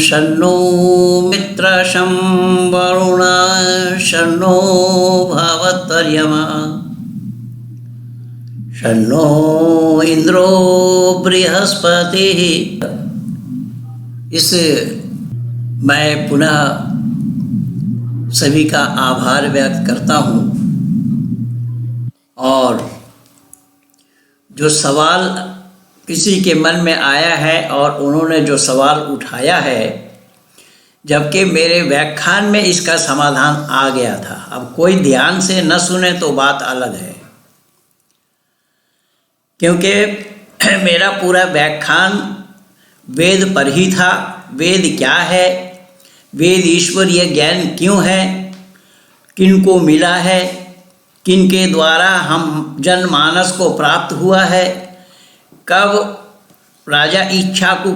शन्नो मित्र शं वरुण शन्नो भवत्वर्यमा शन्नो इंद्रो बृहस्पतिः। इस मैं पुनः सभी का आभार व्यक्त करता हूँ और जो सवाल किसी के मन में आया है और उन्होंने जो सवाल उठाया है, जबकि मेरे व्याख्यान में इसका समाधान आ गया था। अब कोई ध्यान से न सुने तो बात अलग है, क्योंकि मेरा पूरा व्याख्यान वेद पर ही था। वेद क्या है, वेद ईश्वरीय ज्ञान क्यों है, किनको मिला है, किनके द्वारा हम जनमानस को प्राप्त हुआ है, कब राजा इक्ष्वाकु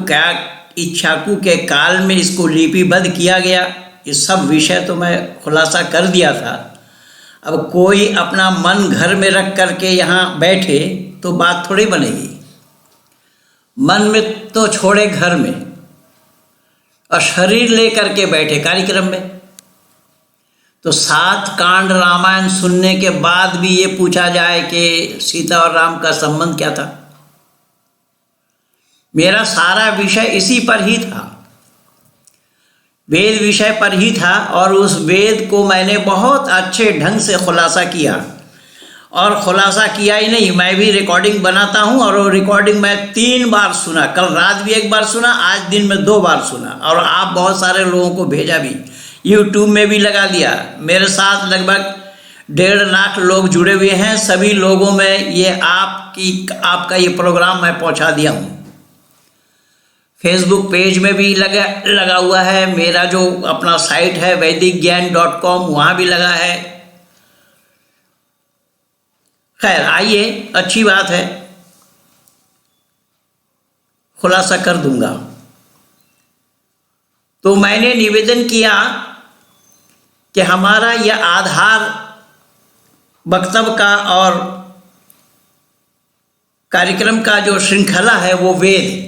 के काल में इसको लिपिबद्ध किया गया, ये सब विषय तो मैं खुलासा कर दिया था। अब कोई अपना मन घर में रख करके यहाँ बैठे तो बात थोड़ी बनेगी। मन में तो छोड़े घर में, और शरीर लेकर के बैठे कार्यक्रम में। तो 7 कांड रामायण सुनने के बाद भी ये पूछा जाए कि सीता और राम का संबंध क्या था। मेरा सारा विषय इसी पर ही था, वेद विषय पर ही था, और उस वेद को मैंने बहुत अच्छे ढंग से खुलासा किया। और खुलासा किया ही नहीं, मैं भी रिकॉर्डिंग बनाता हूँ, और वो रिकॉर्डिंग मैं 3 बार सुना। कल रात भी 1 बार सुना, आज दिन में 2 बार सुना, और आप बहुत सारे लोगों को भेजा भी, यूट्यूब में भी लगा दिया। मेरे साथ लगभग 1.5 लाख लोग जुड़े हुए हैं। सभी लोगों में ये आपका ये प्रोग्राम मैं पहुँचा दिया हूँ। फेसबुक पेज में भी लगा हुआ है। मेरा जो अपना साइट है वैदिकज्ञान.com, वहाँ भी लगा है। खैर, आइए, अच्छी बात है, खुलासा कर दूंगा। तो मैंने निवेदन किया कि हमारा यह आधार वक्तव्य का और कार्यक्रम का जो श्रृंखला है वो वेद,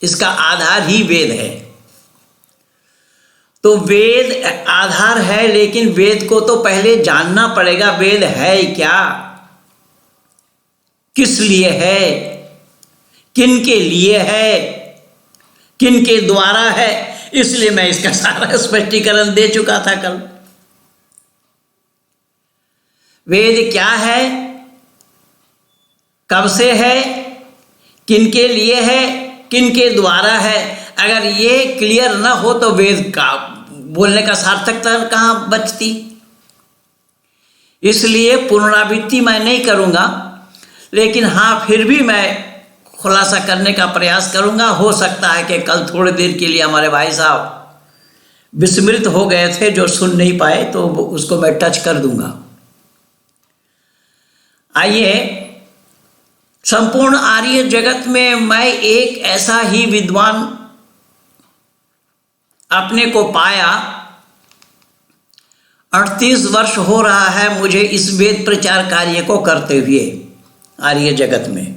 इसका आधार ही वेद है। तो वेद आधार है, लेकिन वेद को तो पहले जानना पड़ेगा। वेद है क्या, किस लिए है, किन के लिए है, किन के द्वारा है, इसलिए मैं इसका सारा स्पष्टीकरण दे चुका था कल। वेद क्या है, कब से है, किन के लिए है, किन के द्वारा है। अगर ये क्लियर ना हो तो वेद का बोलने का सार्थकता कहाँ बचती। इसलिए पुनरावृत्ति मैं नहीं करूँगा, लेकिन हाँ, फिर भी मैं खुलासा करने का प्रयास करूँगा। हो सकता है कि कल थोड़ी देर के लिए हमारे भाई साहब विस्मृत हो गए थे, जो सुन नहीं पाए, तो उसको मैं टच कर दूँगा। आइए, संपूर्ण आर्य जगत में मैं एक ऐसा ही विद्वान अपने को पाया। 38 वर्ष हो रहा है मुझे इस वेद प्रचार कार्य को करते हुए आर्य जगत में।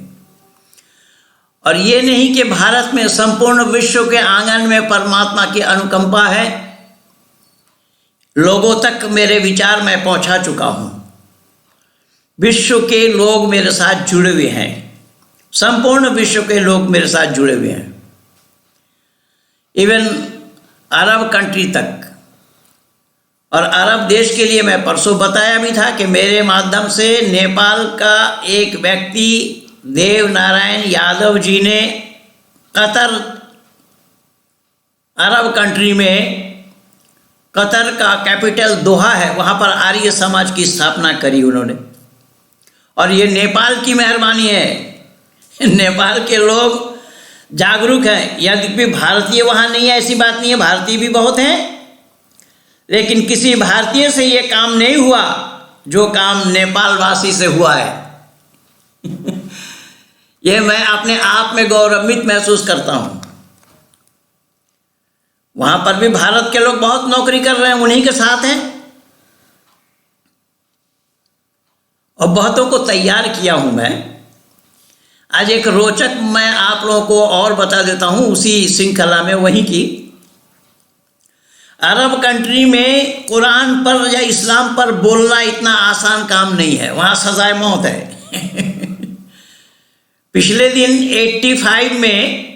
और ये नहीं कि भारत में, संपूर्ण विश्व के आंगन में परमात्मा की अनुकंपा है। लोगों तक मेरे विचार मैं पहुंचा चुका हूं। विश्व के लोग मेरे साथ जुड़े हुए हैं, संपूर्ण विश्व के लोग मेरे साथ जुड़े हुए हैं, इवन अरब कंट्री तक। और अरब देश के लिए मैं परसों बताया भी था कि मेरे माध्यम से नेपाल का एक व्यक्ति देव नारायण यादव जी ने कतर, अरब कंट्री में, कतर का कैपिटल दोहा है, वहाँ पर आर्य समाज की स्थापना करी उन्होंने। और ये नेपाल की मेहरबानी है। नेपाल के लोग जागरूक हैं। यद्यपि भारतीय वहाँ नहीं है, ऐसी बात नहीं है, भारतीय भी बहुत हैं, लेकिन किसी भारतीय से ये काम नहीं हुआ जो काम नेपाल वासी से हुआ है। ये मैं अपने आप में गौरवान्वित महसूस करता हूँ। वहाँ पर भी भारत के लोग बहुत नौकरी कर रहे हैं, उन्हीं के साथ हैं, और बहुतों को तैयार किया हूँ मैं। आज एक रोचक मैं आप लोगों को और बता देता हूँ, उसी श्रृंखला में वहीं की। अरब कंट्री में कुरान पर या इस्लाम पर बोलना इतना आसान काम नहीं है, वहाँ सजाए मौत है। पिछले दिन 85 में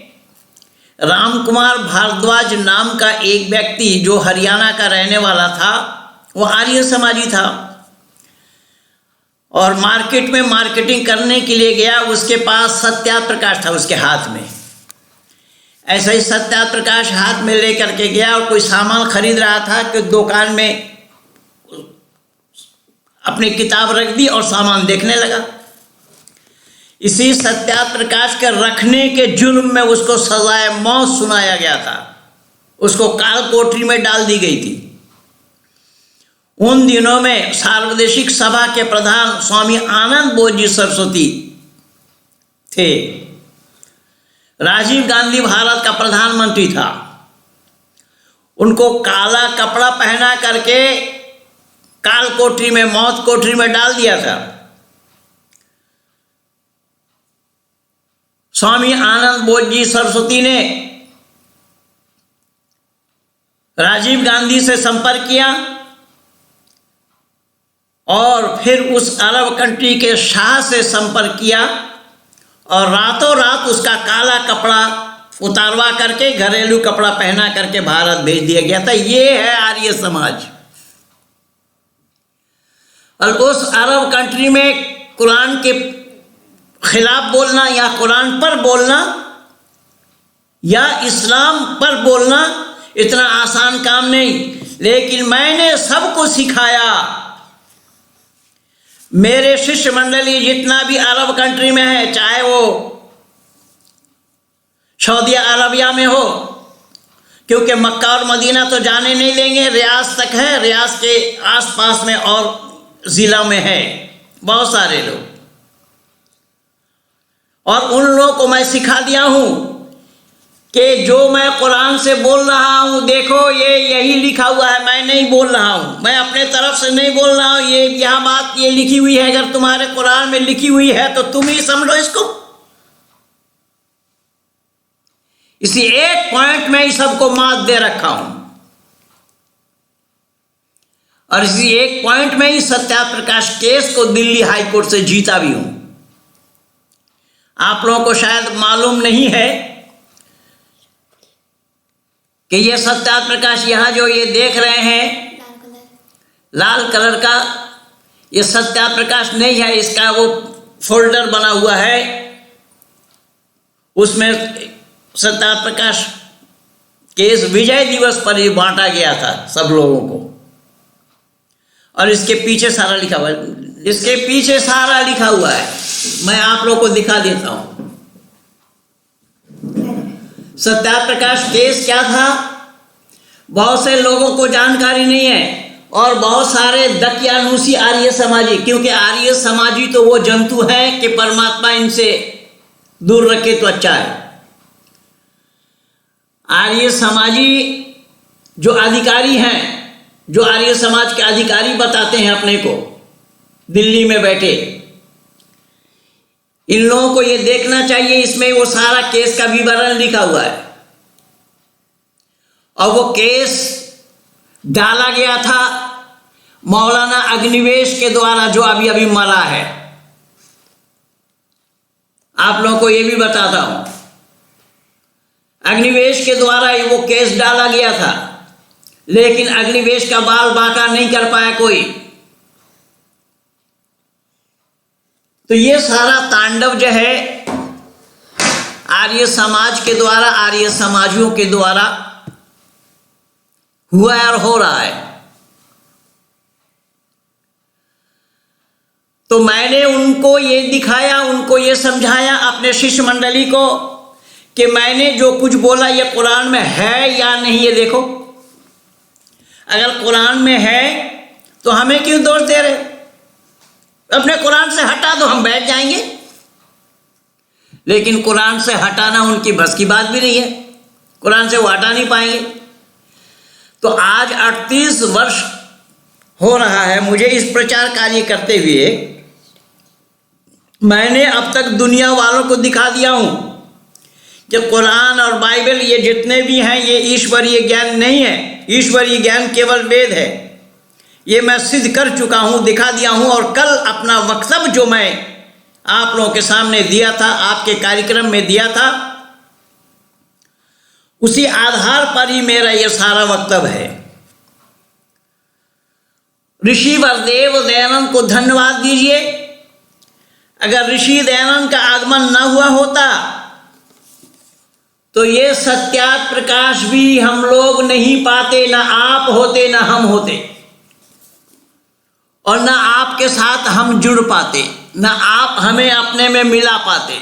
राम कुमार भारद्वाज नाम का एक व्यक्ति जो हरियाणा का रहने वाला था, वो आर्य समाजी था और मार्केट में मार्केटिंग करने के लिए गया। उसके पास सत्याप्रकाश था उसके हाथ में। ऐसा ही सत्याप्रकाश हाथ में लेकर के गया और कोई सामान खरीद रहा था कि दुकान में अपनी किताब रख दी और सामान देखने लगा। इसी सत्याप्रकाश के रखने के जुर्म में उसको सजाए मौत सुनाया गया था, उसको काल कोठरी में डाल दी गई थी। उन दिनों में सार्वदेशिक सभा के प्रधान स्वामी आनंद बोधजी सरस्वती थे। राजीव गांधी भारत का प्रधानमंत्री था। उनको काला कपड़ा पहना करके काल कोठरी में, मौत कोठरी में डाल दिया था। स्वामी आनंद बोधजी सरस्वती ने राजीव गांधी से संपर्क किया और फिर उस अरब कंट्री के शाह से संपर्क किया और रातों रात उसका काला कपड़ा उतारवा करके घरेलू कपड़ा पहना करके भारत भेज दिया गया था। ये है आर्य समाज। और उस अरब कंट्री में कुरान के खिलाफ बोलना या कुरान पर बोलना या इस्लाम पर बोलना इतना आसान काम नहीं। लेकिन मैंने सबको सिखाया। मेरे शिष्य मंडली जितना भी अरब कंट्री में है, चाहे वो सऊदी अरबिया में हो, क्योंकि मक्का और मदीना तो जाने नहीं देंगे, रियाज तक है, रियाज के आसपास में और ज़िला में है बहुत सारे लोग। और उन लोगों को मैं सिखा दिया हूँ कि जो मैं कुरान से बोल रहा हूँ, देखो ये यही लिखा हुआ है, मैं नहीं बोल रहा हूँ, मैं अपने तरफ से नहीं बोल रहा हूँ, ये यहाँ बात ये लिखी हुई है। अगर तुम्हारे कुरान में लिखी हुई है तो तुम ही समझो इसको। इसी एक पॉइंट में ही सबको मात दे रखा हूं और इसी एक पॉइंट में ही सत्याप्रकाश केस को दिल्ली हाई कोर्ट से जीता भी हूं। आप लोगों को शायद मालूम नहीं है कि ये सत्याप्रकाश यहां जो ये देख रहे हैं लाल कलर का, ये सत्याप्रकाश नहीं है, इसका वो फोल्डर बना हुआ है, उसमें सत्याप्रकाश केस विजय दिवस पर ही बांटा गया था सब लोगों को। और इसके पीछे सारा लिखा हुआ है, इसके पीछे सारा लिखा हुआ है, मैं आप लोगों को दिखा देता हूं। सत्याप्रकाश केस क्या था, बहुत से लोगों को जानकारी नहीं है और बहुत सारे दकियानूसी आर्य समाजी, क्योंकि आर्य समाजी तो वो जंतु हैं कि परमात्मा इनसे दूर रखे तो अच्छा है। आर्य समाजी जो अधिकारी हैं, जो आर्य समाज के अधिकारी बताते हैं अपने को दिल्ली में बैठे, इन लोगों को ये देखना चाहिए, इसमें वो सारा केस का विवरण लिखा हुआ है। और वो केस डाला गया था मौलाना अग्निवेश के द्वारा, जो अभी अभी मरा है। आप लोगों को ये भी बताता हूं, अग्निवेश के द्वारा वो केस डाला गया था, लेकिन अग्निवेश का बाल बांका नहीं कर पाया कोई। तो ये सारा तांडव जो है आर्य समाज के द्वारा, आर्य समाजियों के द्वारा हुआ है और हो रहा है। तो मैंने उनको ये दिखाया, उनको ये समझाया अपने शिष्य मंडली को कि मैंने जो कुछ बोला ये कुरान में है या नहीं, ये देखो। अगर कुरान में है तो हमें क्यों दोष दे रहे? अपने कुरान से हटा दो, हम बैठ जाएंगे। लेकिन कुरान से हटाना उनकी बस की बात भी नहीं है, कुरान से वो हटा नहीं पाएंगे। तो आज 38 वर्ष हो रहा है मुझे इस प्रचार कार्य करते हुए। मैंने अब तक दुनिया वालों को दिखा दिया हूं कि कुरान और बाइबल ये जितने भी हैं ये ईश्वरीय ज्ञान नहीं है, ईश्वरीय ज्ञान केवल वेद है। ये मैं सिद्ध कर चुका हूँ, दिखा दिया हूँ। और कल अपना वक्तव्य जो मैं आप लोगों के सामने दिया था, आपके कार्यक्रम में दिया था, उसी आधार पर ही मेरा ये सारा वक्तव्य है। ऋषि वरदेव दयानंद को धन्यवाद दीजिए। अगर ऋषि दयानंद का आगमन न हुआ होता तो ये सत्यार्थ प्रकाश भी हम लोग नहीं पाते, ना आप होते ना हम होते, और ना आपके साथ हम जुड़ पाते, ना आप हमें अपने में मिला पाते।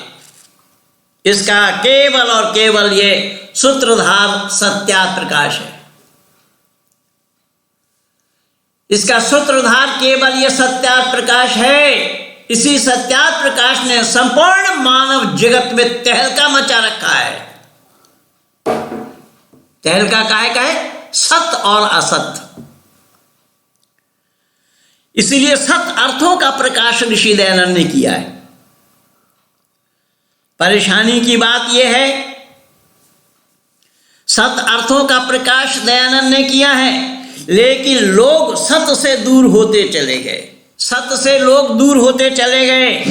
इसका केवल और केवल ये सूत्रधार सत्यार्थ प्रकाश है। इसका सूत्रधार केवल ये सत्यार्थ प्रकाश है। इसी सत्यार्थ प्रकाश ने संपूर्ण मानव जगत में तहलका मचा रखा है। तहलका काहे का है? सत्य और असत्य। इसीलिए सत्य अर्थों का प्रकाश ऋषि दयानंद ने किया है। परेशानी की बात यह है, सत्य अर्थों का प्रकाश दयानंद ने किया है, लेकिन लोग सत्य से दूर होते चले गए। सत्य से लोग दूर होते चले गए।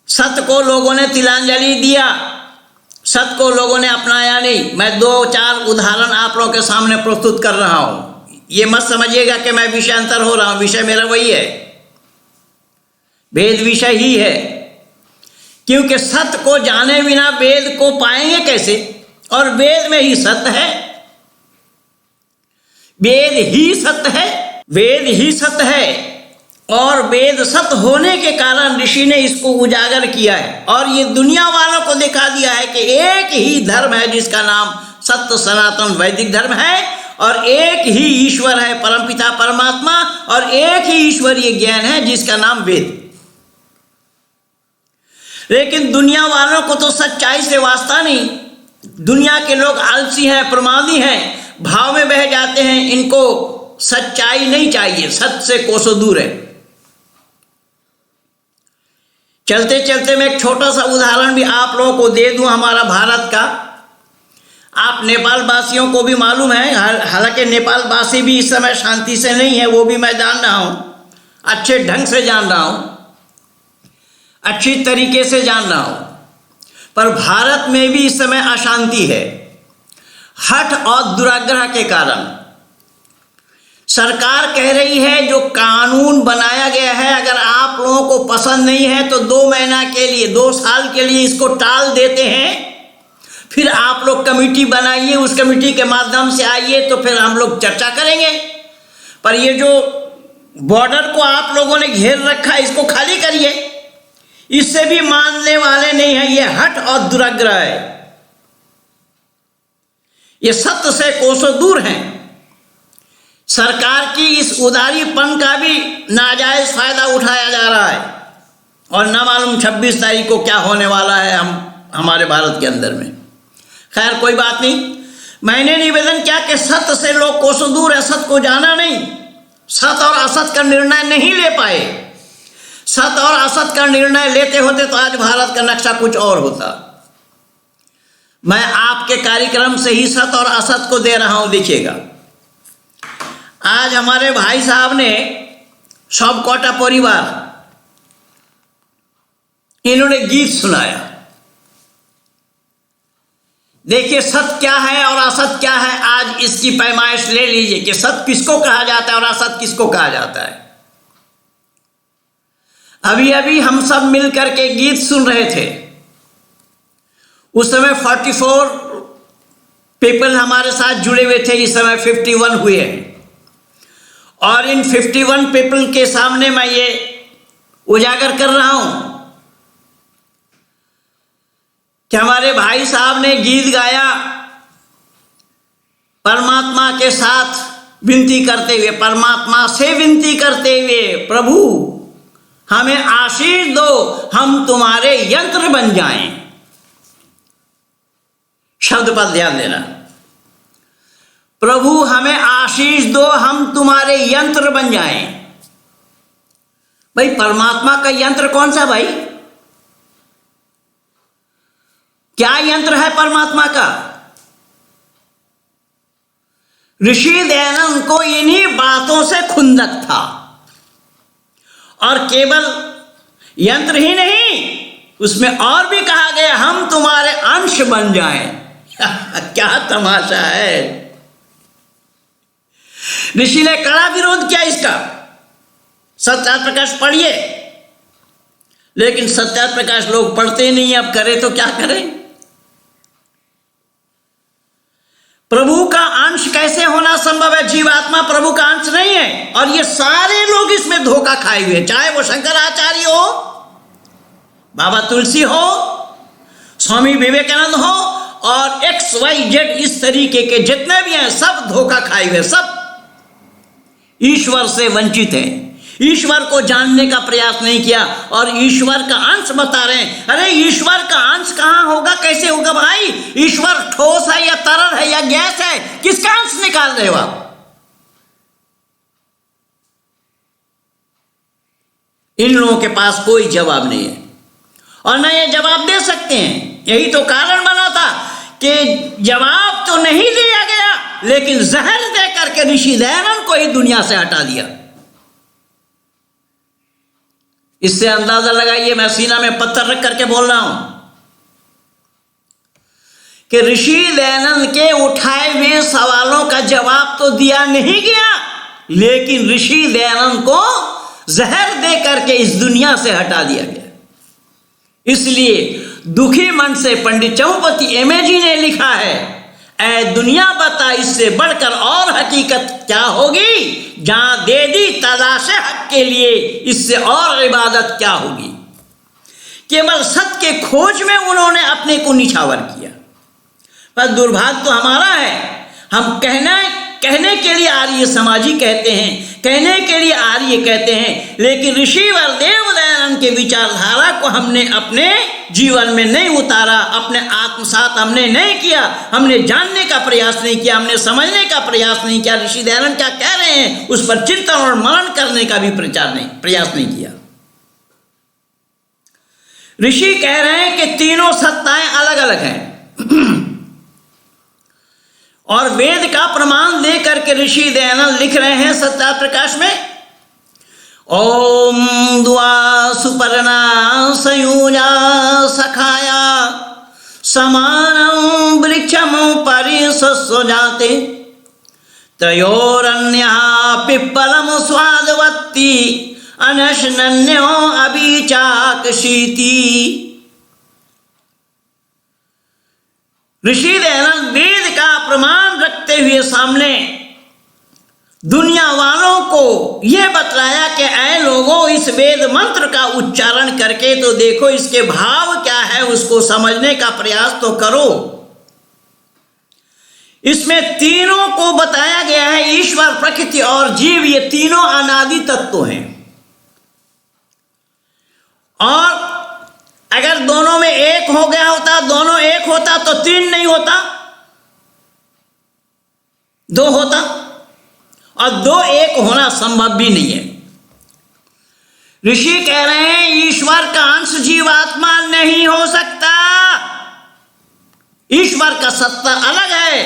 सत्य को लोगों ने तिलांजलि दिया, सत्य को लोगों ने अपनाया नहीं। मैं 2-4 उदाहरण आप लोगों के सामने प्रस्तुत कर रहा हूं। ये मत समझिएगा कि मैं विषयांतर हो रहा हूं, विषय मेरा वही है, वेद विषय ही है। क्योंकि सत्य को जाने बिना वेद को पाएंगे कैसे? और वेद में ही सत्य है, वेद ही सत्य है, वेद ही सत्य है। और वेद सत्य होने के कारण ऋषि ने इसको उजागर किया है और ये दुनिया वालों को दिखा दिया है कि एक ही धर्म है जिसका नाम सत्य सनातन वैदिक धर्म है, और एक ही ईश्वर है परमपिता परमात्मा, और एक ही ईश्वरीय ज्ञान है जिसका नाम वेद। लेकिन दुनिया वालों को तो सच्चाई से वास्ता नहीं। दुनिया के लोग आलसी हैं, प्रमादी हैं, भाव में बह जाते हैं। इनको सच्चाई नहीं चाहिए, सत्य से कोसों दूर है। चलते चलते मैं एक छोटा सा उदाहरण भी आप लोगों को दे दूं हमारा भारत का। आप नेपाल वासियों को भी मालूम है, हालांकि नेपाल वासी भी इस समय शांति से नहीं है, वो भी मैं जान रहा हूं, अच्छे ढंग से जान रहा हूं, अच्छी तरीके से जान रहा हूं। पर भारत में भी इस समय अशांति है, हठ और दुराग्रह के कारण। सरकार कह रही है जो कानून बनाया गया है, अगर आप लोगों को पसंद नहीं है तो 2 महीना के लिए, 2 साल के लिए इसको टाल देते हैं। फिर आप लोग कमेटी बनाइए, उस कमेटी के माध्यम से आइए तो फिर हम लोग चर्चा करेंगे। पर ये जो बॉर्डर को आप लोगों ने घेर रखा है, इसको खाली करिए। इससे भी मानने वाले नहीं है। ये हठ और दुराग्रह है, ये सत्य से कोसों दूर हैं। सरकार की इस उदारीपन का भी नाजायज फायदा उठाया जा रहा है, और न मालूम 26 तारीख को क्या होने वाला है हमारे भारत के अंदर में। खैर कोई बात नहीं। मैंने निवेदन किया कि सत्य से लोग कोसों दूर है, सत्य को जाना नहीं, सत्य और असत्य का निर्णय नहीं ले पाए। सत्य और असत्य का निर्णय लेते होते तो आज भारत का नक्शा कुछ और होता। मैं आपके कार्यक्रम से ही सत्य और असत्य को दे रहा हूं। देखिएगा, आज हमारे भाई साहब ने सब कोटा परिवार, इन्होंने गीत सुनाया। देखिए सत्य क्या है और असत्य क्या है, आज इसकी पैमाइश ले लीजिए कि सत्य किसको कहा जाता है और असत्य किसको कहा जाता है। अभी अभी हम सब मिल करके गीत सुन रहे थे। उस समय 44 पीपल हमारे साथ जुड़े हुए थे, इस समय 51 हुए हैं। और इन 51 पीपल के सामने मैं ये उजागर कर रहा हूं कि हमारे भाई साहब ने गीत गाया परमात्मा के साथ विनती करते हुए, परमात्मा से विनती करते हुए, प्रभु हमें आशीष दो, हम तुम्हारे यंत्र बन जाएं। शब्द पर ध्यान देना, प्रभु हमें आशीष दो, हम तुम्हारे यंत्र बन जाएं। भाई परमात्मा का यंत्र कौन सा भाई? क्या यंत्र है परमात्मा का? ऋषि दयानंद को इन्हीं बातों से खुंदक था, और केवल यंत्र ही नहीं, उसमें और भी कहा गया हम तुम्हारे अंश बन जाएं। क्या तमाशा है। ऋषि ने कड़ा विरोध किया इसका। सत्यार्थ प्रकाश पढ़िए, लेकिन सत्यार्थ प्रकाश लोग पढ़ते नहीं। अब करें तो क्या करें। प्रभु का अंश कैसे होना संभव है। जीवात्मा प्रभु का अंश नहीं है, और ये सारे लोग इसमें धोखा खाए हुए, चाहे वो शंकराचार्य हो, बाबा तुलसी हो, स्वामी विवेकानंद हो, और XYZ इस तरीके के जितने भी हैं, सब धोखा खाए हुए, सब ईश्वर से वंचित हैं, ईश्वर को जानने का प्रयास नहीं किया, और ईश्वर का अंश बता रहे हैं। अरे ईश्वर का अंश कहां होगा, कैसे होगा भाई। ईश्वर ठोस है या तरल है या गैस है, किसका अंश निकाल रहे हो आप। इन लोगों के पास कोई जवाब नहीं है, और न ये जवाब दे सकते हैं। यही तो कारण बना था कि जवाब तो नहीं दिया गया, लेकिन जहर दे करके ऋषि दयानंद को ही दुनिया से हटा दिया। इससे अंदाजा लगाइए, मैं सीना में पत्थर रख करके बोल रहा हूं कि ऋषि दयानंद के उठाए हुए सवालों का जवाब तो दिया नहीं गया, लेकिन ऋषि दयानंद को जहर दे करके इस दुनिया से हटा दिया गया। इसलिए दुखी मन से पंडित चौपति एमए जी ने लिखा है, ऐ दुनिया बता इससे बढ़कर और हकीकत क्या होगी, जहां दे दी तलाशे हक के लिए इससे और इबादत क्या होगी। केवल सत्य के खोज में उन्होंने अपने को निछावर किया। पर दुर्भाग्य तो हमारा है, हम कहने के लिए आर्य समाजी कहते हैं, कहने के लिए आर्य कहते हैं, लेकिन ऋषिवर देव दयानंद के विचारधारा को हमने अपने जीवन में नहीं उतारा, अपने आत्मसात हमने नहीं किया, हमने जानने का प्रयास नहीं किया, हमने समझने का प्रयास नहीं किया। ऋषि दयानंद क्या कह रहे हैं उस पर चिंतन और मनन करने का भी प्रयास नहीं किया। ऋषि कह रहे हैं कि तीनों सत्ताएं अलग अलग हैं, और वेद का प्रमाण दे करके ऋषि दयानंद लिख रहे हैं सत्यार्थ प्रकाश में, ओम द्वा सुपर्णा संयुजा सखाया समानं वृक्षं परिसस्वजाते त्रयोरन्या पिप्पलम स्वादवत्ती अनशनन्यो अभिचाकशीति। ऋषि दयानंद वेद का प्रमाण रखते हुए सामने दुनिया वालों को यह बतलाया कि ऐ लोगों, इस वेद मंत्र का उच्चारण करके तो देखो इसके भाव क्या है, उसको समझने का प्रयास तो करो। इसमें तीनों को बताया गया है, ईश्वर, प्रकृति और जीव, ये तीनों अनादि तत्व हैं। और अगर दोनों में एक हो गया होता, दोनों एक होता तो तीन नहीं होता, दो होता, और दो एक होना संभव भी नहीं है। ऋषि कह रहे हैं ईश्वर का अंश जीवात्मा नहीं हो सकता। ईश्वर का सत्ता अलग है,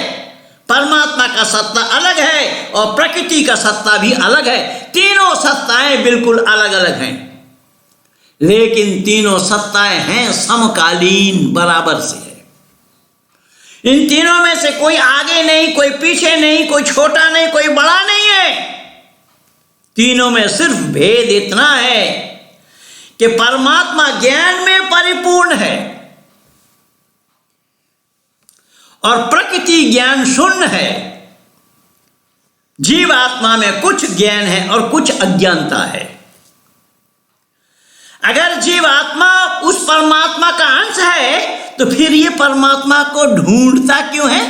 परमात्मा का सत्ता अलग है, और प्रकृति का सत्ता भी अलग है। तीनों सत्ताएं बिल्कुल अलग अलग हैं, लेकिन तीनों सत्ताएं हैं समकालीन, बराबर से है। इन तीनों में से कोई आगे नहीं, कोई पीछे नहीं, कोई छोटा नहीं, कोई बड़ा नहीं है। तीनों में सिर्फ भेद इतना है कि परमात्मा ज्ञान में परिपूर्ण है और प्रकृति ज्ञान शून्य है। जीवात्मा में कुछ ज्ञान है और कुछ अज्ञानता है। अगर जीवात्मा उस परमात्मा का अंश है तो फिर ये परमात्मा को ढूंढता क्यों है?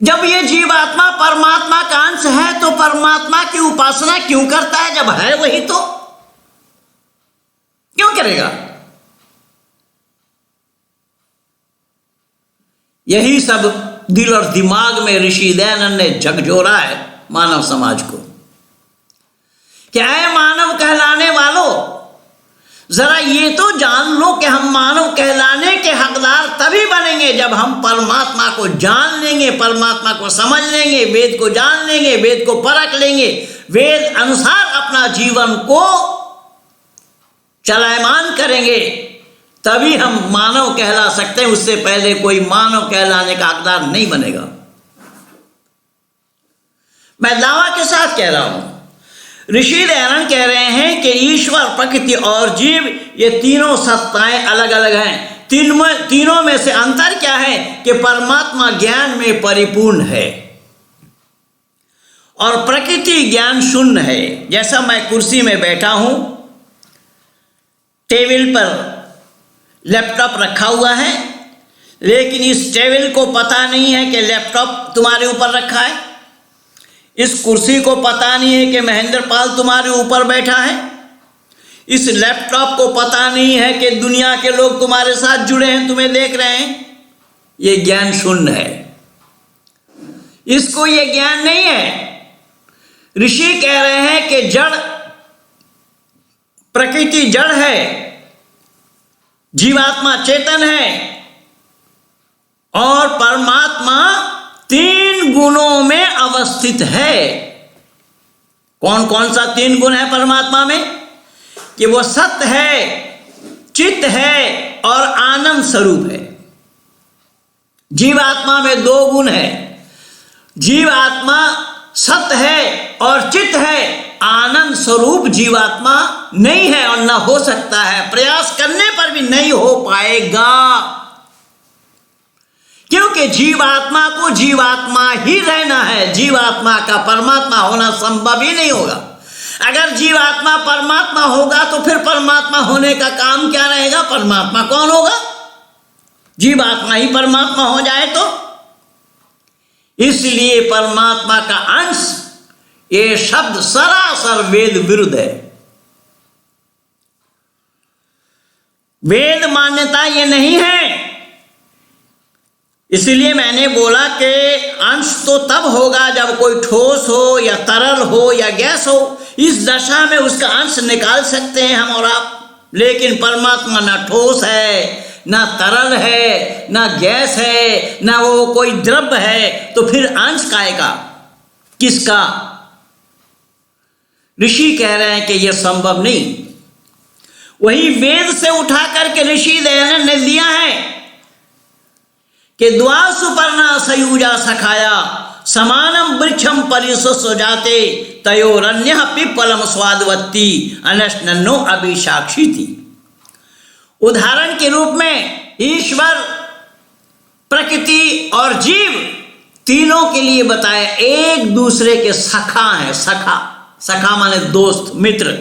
जब ये जीवात्मा परमात्मा का अंश है तो परमात्मा की उपासना क्यों करता है? जब है वही तो क्यों करेगा? यही सब दिल और दिमाग में ऋषि दयानंद ने झकझोरा है मानव समाज को। क्या है मानव कहलाने वालों, जरा ये तो जान लो कि हम मानव कहलाने के हकदार तभी बने बनेंगे जब हम परमात्मा को जान लेंगे, परमात्मा को समझ लेंगे, वेद को जान लेंगे, वेद को परख लेंगे, वेद अनुसार अपना जीवन को चलायमान करेंगे, तभी हम मानव कहला सकते हैं। उससे पहले कोई मानव कहलाने का हकदार नहीं बनेगा। मैं दावा के साथ कह रहा हूं, ऋषि दयानंद कह रहे हैं कि ईश्वर, प्रकृति और जीव ये तीनों सत्ताएं अलग अलग हैं। तीनों में से अंतर क्या है कि परमात्मा ज्ञान में परिपूर्ण है और प्रकृति ज्ञान शून्य है। जैसा मैं कुर्सी में बैठा हूं, टेबल पर लैपटॉप रखा हुआ है, लेकिन इस टेबल को पता नहीं है कि लैपटॉप तुम्हारे ऊपर रखा है। इस कुर्सी को पता नहीं है कि महेंद्र पाल तुम्हारे ऊपर बैठा है। इस लैपटॉप को पता नहीं है कि दुनिया के लोग तुम्हारे साथ जुड़े हैं, तुम्हें देख रहे हैं। ये ज्ञान शून्य है, इसको ये ज्ञान नहीं है। ऋषि कह रहे हैं कि जड़, प्रकृति जड़ है, जीवात्मा चेतन है और परमात्मा तीन गुणों में अवस्थित है। कौन कौन सा तीन गुण है परमात्मा में? कि वो सत्य है, चित्त है और आनंद स्वरूप है। जीवात्मा में दो गुण है, जीवात्मा सत्य है और चित्त है, आनंद स्वरूप जीवात्मा नहीं है और न हो सकता है, प्रयास करने पर भी नहीं हो पाएगा, क्योंकि जीवात्मा को जीवात्मा ही रहना है। जीवात्मा का परमात्मा होना संभव ही नहीं होगा। अगर जीवात्मा परमात्मा होगा तो फिर परमात्मा होने का काम क्या रहेगा? परमात्मा कौन होगा? जीवात्मा ही परमात्मा हो जाए तो। इसलिए परमात्मा का अंश, ये शब्द सरासर वेद विरुद्ध है। वेद मान्यता ये नहीं है। इसलिए मैंने बोला कि अंश तो तब होगा जब कोई ठोस हो या तरल हो या गैस हो। इस दशा में उसका अंश निकाल सकते हैं हम और आप, लेकिन परमात्मा ना ठोस है, ना तरल है, ना गैस है, ना वो कोई द्रव्य है, तो फिर अंश काएगा किसका? ऋषि कह रहे हैं कि यह संभव नहीं। वही वेद से उठा करके ऋषि दयानंद ने दिया है कि द्वा सुपर्णा सयुजा सखाया समानम वृक्षम परिशुष्व जाते तयोरन्यः पिप्पलम स्वादवत्ती अनश्नन्नो अभिसाक्षी थी। उदाहरण के रूप में ईश्वर, प्रकृति और जीव तीनों के लिए बताया एक दूसरे के सखा है। सखा, सखा माने दोस्त, मित्र,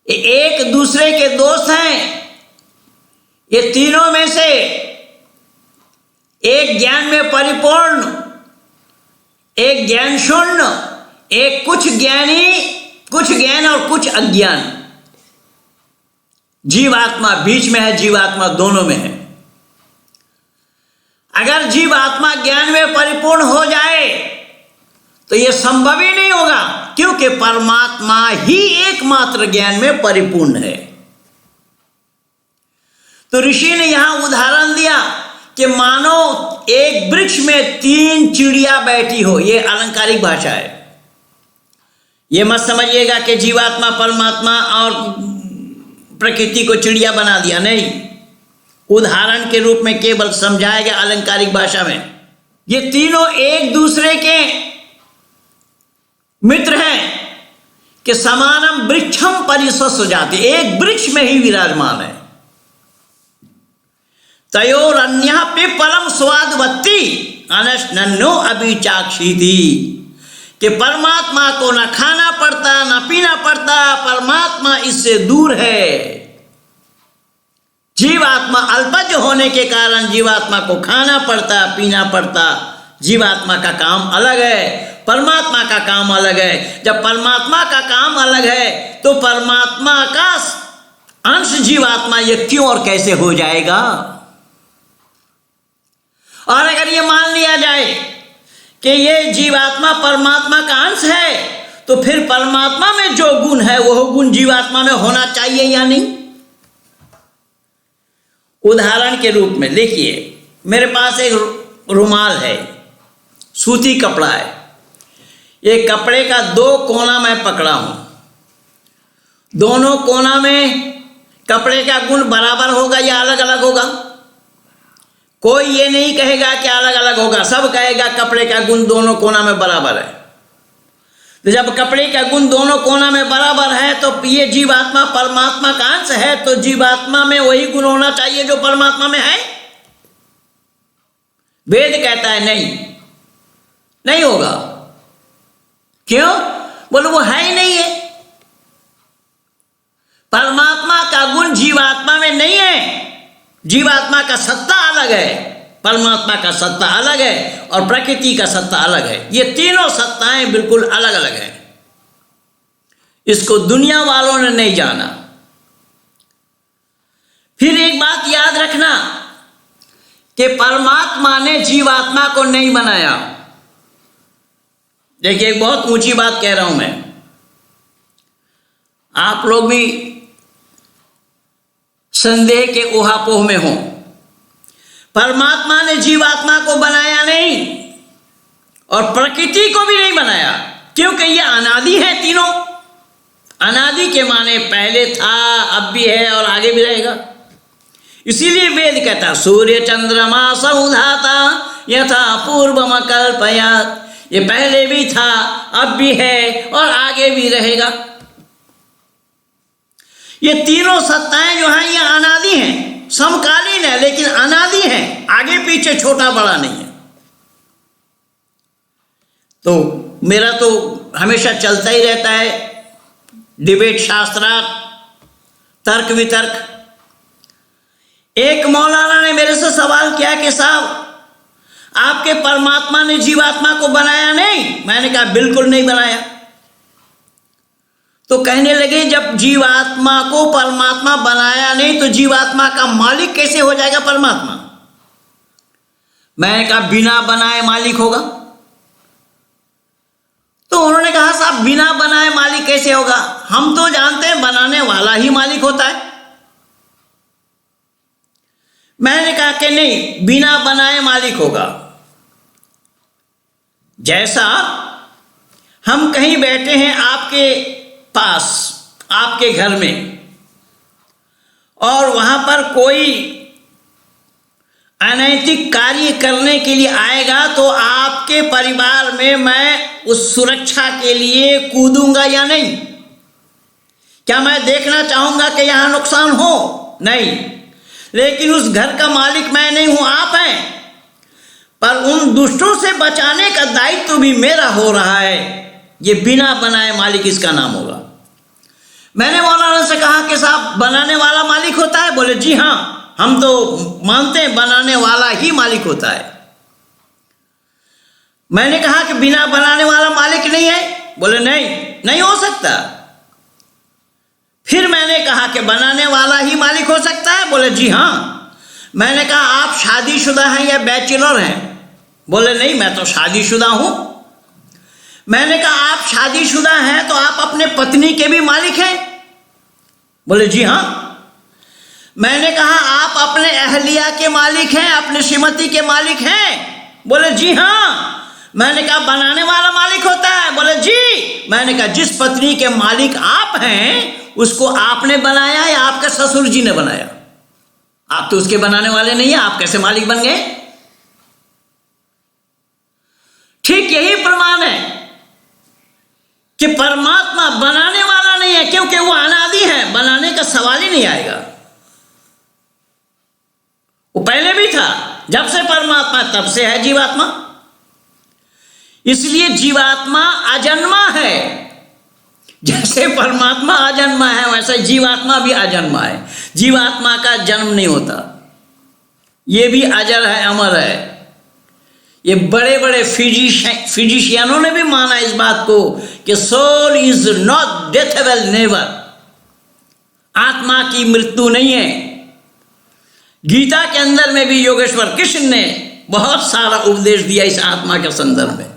एक दूसरे के दोस्त हैं। ये तीनों में से एक ज्ञान में परिपूर्ण, एक ज्ञान शून्य, एक कुछ ज्ञानी, कुछ ज्ञान और कुछ अज्ञान। जीवात्मा बीच में है, जीवात्मा दोनों में है। अगर जीवात्मा ज्ञान में परिपूर्ण हो जाए तो यह संभव ही नहीं होगा, क्योंकि परमात्मा ही एकमात्र ज्ञान में परिपूर्ण है। तो ऋषि ने यहां उदाहरण दिया कि मानो एक वृक्ष में तीन चिड़िया बैठी हो। यह अलंकारिक भाषा है, यह मत समझिएगा कि जीवात्मा, परमात्मा और प्रकृति को चिड़िया बना दिया, नहीं। उदाहरण के रूप में केवल समझाएगा अलंकारिक भाषा में। ये तीनों एक दूसरे के मित्र हैं कि समानम वृक्षम परिशुष्व जाति, एक वृक्ष में ही विराजमान है। तयोरन्यः पिप्पलम स्वादवत्ती अनश्नन्नो अभिचाक्षीति, कि परमात्मा को न खाना पड़ता न पीना पड़ता, परमात्मा इससे दूर है। जीवात्मा अल्पज होने के कारण जीवात्मा को खाना पड़ता, पीना पड़ता। जीवात्मा का काम अलग है, परमात्मा का काम अलग है। जब परमात्मा का काम अलग है तो परमात्मा का अंश जीवात्मा ये क्यों और कैसे हो जाएगा? और अगर ये मान लिया जाए कि ये जीवात्मा परमात्मा का अंश है, तो फिर परमात्मा में जो गुण है वह गुण जीवात्मा में होना चाहिए या नहीं? उदाहरण के रूप में देखिए, मेरे पास एक रुमाल है, सूती कपड़ा है। ये कपड़े का दो कोना मैं पकड़ा हूं, दोनों कोना में कपड़े का गुण बराबर होगा या अलग अलग होगा? कोई ये नहीं कहेगा कि अलग अलग होगा, सब कहेगा कपड़े का गुण दोनों कोना में बराबर है। तो जब कपड़े का गुण दोनों कोना में बराबर है तो ये जीवात्मा परमात्मा का अंश है, तो जीवात्मा में वही गुण होना चाहिए जो परमात्मा में है। वेद कहता है नहीं होगा। क्यों? बोलो वो है ही नहीं है। परमात्मा का गुण जीवात्मा में नहीं है। जीवात्मा का सत्ता अलग है, परमात्मा का सत्ता अलग है और प्रकृति का सत्ता अलग है। ये तीनों सत्ताएं बिल्कुल अलग अलग हैं। इसको दुनिया वालों ने नहीं जाना। फिर एक बात याद रखना कि परमात्मा ने जीवात्मा को नहीं बनाया। देखिए, एक बहुत ऊंची बात कह रहा हूं मैं, आप लोग भी संदेह के ऊहापोह में हो। परमात्मा ने जीवात्मा को बनाया नहीं और प्रकृति को भी नहीं बनाया, क्योंकि ये अनादि है। तीनों अनादि के माने पहले था, अब भी है और आगे भी रहेगा। इसीलिए वेद कहता सूर्य चंद्रमा समुधाता यथा पूर्वम कल्पयात। ये पहले भी था, अब भी है और आगे भी रहेगा। ये तीनों सत्ताएं जो हैं ये अनादि हैं, समकालीन है लेकिन अनादि हैं, आगे पीछे छोटा बड़ा नहीं है। तो मेरा तो हमेशा चलता ही रहता है डिबेट, शास्त्रार्थ, तर्क वितर्क। एक मौलाना ने मेरे से सवाल किया कि साहब आपके परमात्मा ने जीवात्मा को बनाया नहीं? मैंने कहा बिल्कुल नहीं बनाया। तो कहने लगे जब जीवात्मा को परमात्मा बनाया नहीं तो जीवात्मा का मालिक कैसे हो जाएगा परमात्मा? मैंने कहा बिना बनाए मालिक होगा। तो उन्होंने कहा साहब बिना बनाए मालिक कैसे होगा? हम तो जानते हैं बनाने वाला ही मालिक होता है। मैंने कहा कि नहीं, बिना बनाए मालिक होगा। जैसा हम कहीं बैठे हैं आपके पास, आपके घर में, और वहां पर कोई अनैतिक कार्य करने के लिए आएगा तो आपके परिवार में मैं उस सुरक्षा के लिए कूदूंगा या नहीं? क्या मैं देखना चाहूंगा कि यहां नुकसान हो? नहीं। लेकिन उस घर का मालिक मैं नहीं हूं, आप हैं। पर उन दुष्टों से बचाने का दायित्व भी मेरा हो रहा है। ये बिना बनाए मालिक इसका नाम होगा। मैंने मौलाना से कहा कि साहब बनाने वाला मालिक होता है? बोले जी हाँ, हम तो मानते हैं बनाने वाला ही मालिक होता है। मैंने कहा कि बिना बनाने वाला मालिक नहीं है? बोले नहीं हो सकता। फिर मैंने कहा कि बनाने वाला ही मालिक हो सकता है? बोले जी हाँ। मैंने कहा आप शादीशुदा हैं या बैचलर हैं? बोले नहीं, मैं तो शादीशुदा हूं। मैंने कहा आप शादीशुदा हैं तो आप अपने पत्नी के भी मालिक हैं? बोले जी हाँ। मैंने कहा आप अपने अहलिया के मालिक हैं, अपने श्रीमती के मालिक हैं? बोले जी हाँ। मैंने कहा बनाने वाला मालिक होता है? बोले जी। मैंने कहा जिस पत्नी के मालिक आप हैं उसको आपने बनाया या आपके ससुर जी ने बनाया? आप तो उसके बनाने वाले नहीं है, आप कैसे मालिक बन गए? ठीक यही प्रमाण है कि परमात्मा बनाने वाला नहीं है, क्योंकि वो अनादि है, बनाने का सवाल ही नहीं आएगा। वो पहले भी था, जब से परमात्मा तब से है जीवात्मा। इसलिए जीवात्मा अजन्मा है। जैसे परमात्मा अजन्मा है वैसे जीवात्मा भी अजन्मा है। जीवात्मा का जन्म नहीं होता, ये भी अजर है, अमर है। ये बड़े बड़े फिजिशियनों ने भी माना इस बात को कि सोल इज नॉट डेथेबल नेवर, आत्मा की मृत्यु नहीं है। गीता के अंदर में भी योगेश्वर कृष्ण ने बहुत सारा उपदेश दिया इस आत्मा के संदर्भ में,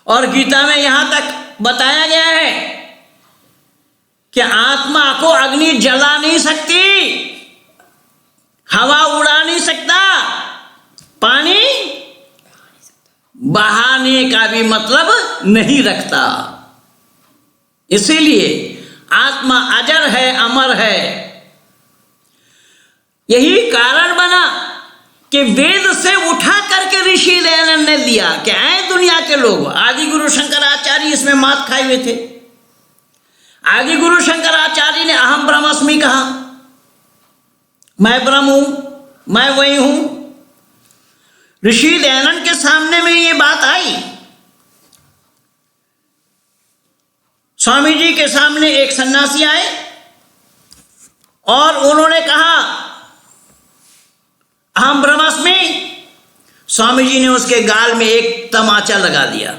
और गीता में यहां तक बताया गया है कि आत्मा को अग्नि जला नहीं सकती, हवा उड़ा नहीं सकता, पानी बहाने का भी मतलब नहीं रखता। इसीलिए आत्मा अजर है, अमर है। यही कारण बना कि वेद से उठा करके ऋषि दयानंद ने दिया कि आए दुनिया के लोग। आदि गुरु शंकराचार्य इसमें मात खाए हुए थे। आदि गुरु शंकराचार्य ने अहम ब्रह्मास्मि कहा, मैं ब्रह्म हूं, मैं वही हूं। ऋषि दयानंद के सामने में ये बात आई। स्वामी जी के सामने एक सन्यासी आए और उन्होंने कहा अहम ब्रह्मास्मि। स्वामी जी ने उसके गाल में एक तमाचा लगा दिया,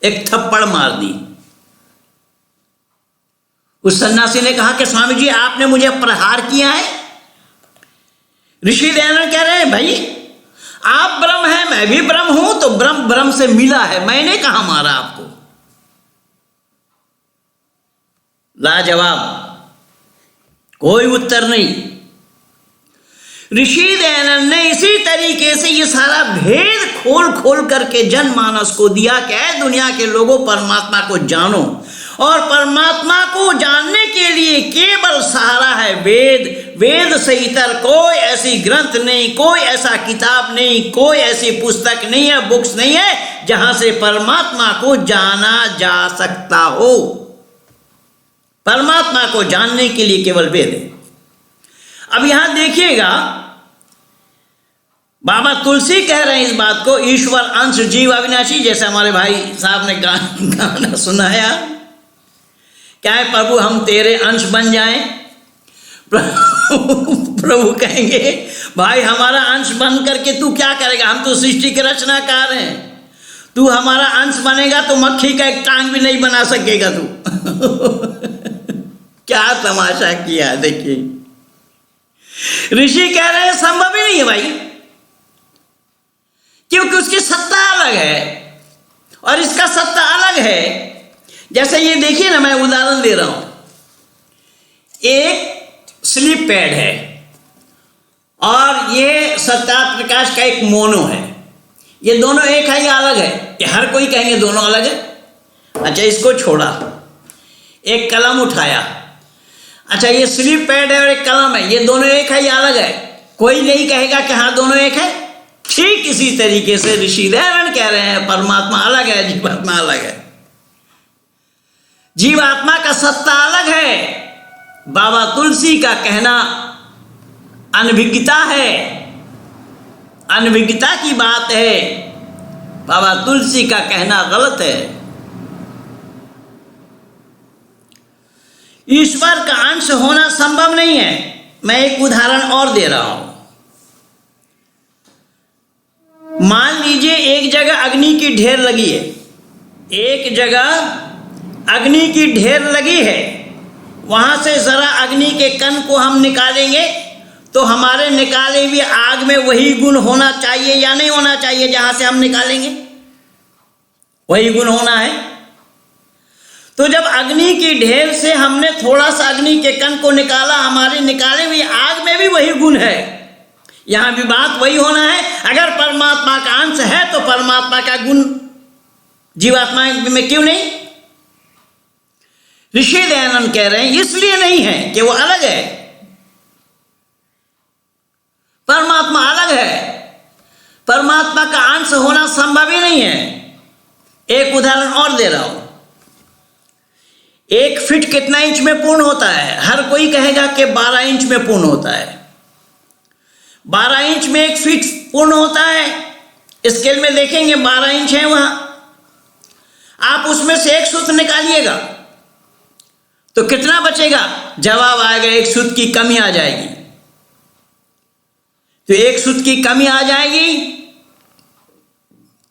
एक थप्पड़ मार दी। उस सन्यासी ने कहा कि स्वामी जी आपने मुझे प्रहार किया है। ऋषि दयानंद कह रहे हैं भाई आप ब्रह्म हैं, मैं भी ब्रह्म हूं, तो ब्रह्म ब्रह्म से मिला है, मैंने कहां मारा आपको। लाजवाब, कोई उत्तर नहीं। ऋषि दयानंद ने इसी तरीके से ये सारा भेद खोल खोल करके जनमानस को दिया कि ऐ दुनिया के लोगों परमात्मा को जानो, और परमात्मा को जानने के लिए केवल सहारा है वेद। वेद से इतर कोई ऐसी ग्रंथ नहीं, कोई ऐसा किताब नहीं, कोई ऐसी पुस्तक नहीं है, बुक्स नहीं है जहां से परमात्मा को जाना जा सकता हो। परमात्मा को जानने के लिए केवल वेद है। अब यहां देखिएगा बाबा तुलसी कह रहे हैं इस बात को, ईश्वर अंश जीव अविनाशी, जैसे हमारे भाई साहब ने गाना सुनाया, क्या है प्रभु हम तेरे अंश बन जाएं। प्रभु कहेंगे भाई हमारा अंश बन करके तू क्या करेगा, हम तो सृष्टि के रचनाकार हैं, तू हमारा अंश बनेगा तो मक्खी का एक टांग भी नहीं बना सकेगा तू। क्या तमाशा किया देखिए। ऋषि कह रहे हैं संभव ही नहीं है भाई, क्योंकि उसकी सत्ता अलग है और इसका सत्ता अलग है। जैसे ये देखिए ना, मैं उदाहरण दे रहा हूं, एक स्लिप पैड है और ये सत्यार्थ प्रकाश का एक मोनो है। ये दोनों एक है या अलग है? ये हर कोई कहेंगे दोनों अलग है। अच्छा इसको छोड़ा, एक कलम उठाया, अच्छा ये स्लिप पैड है और एक कलम है, ये दोनों एक है या अलग है? कोई नहीं कहेगा कि हाँ दोनों एक है। ठीक इसी तरीके से ऋषि दयानंद कह रहे हैं परमात्मा अलग है, जीवात्मा अलग है। जीवात्मा का सत्ता अलग है। बाबा तुलसी का कहना अनभिज्ञता है, अनभिज्ञता की बात है। बाबा तुलसी का कहना गलत है। ईश्वर का अंश होना संभव नहीं है। मैं एक उदाहरण और दे रहा हूं। मान लीजिए एक जगह अग्नि की ढेर लगी है, एक जगह अग्नि की ढेर लगी है, वहां से जरा अग्नि के कण को हम निकालेंगे तो हमारे निकाले हुए आग में वही गुण होना चाहिए या नहीं होना चाहिए? जहां से हम निकालेंगे वही गुण होना है। तो जब अग्नि की ढेर से हमने थोड़ा सा अग्नि के कण को निकाला, हमारे निकाले हुए आग में भी वही गुण है। यहां भी बात वही होना है। अगर परमात्मा का अंश है तो परमात्मा का गुण जीवात्मा में क्यों नहीं? ऋषि दयानंद कह रहे हैं इसलिए नहीं है कि वो अलग है, परमात्मा अलग है, परमात्मा का अंश होना संभव ही नहीं है। एक उदाहरण और दे रहा हूं। 1 फीट कितना इंच में पूर्ण होता है? हर कोई कहेगा कि 12 इंच में पूर्ण होता है। 12 इंच में 1 फीट पूर्ण होता है। स्केल में देखेंगे 12 इंच है वहां। आप उसमें से 1 सूत्र निकालिएगा तो कितना बचेगा? जवाब आएगा 1 सूत्र की कमी आ जाएगी। तो 1 सूत्र की कमी आ जाएगी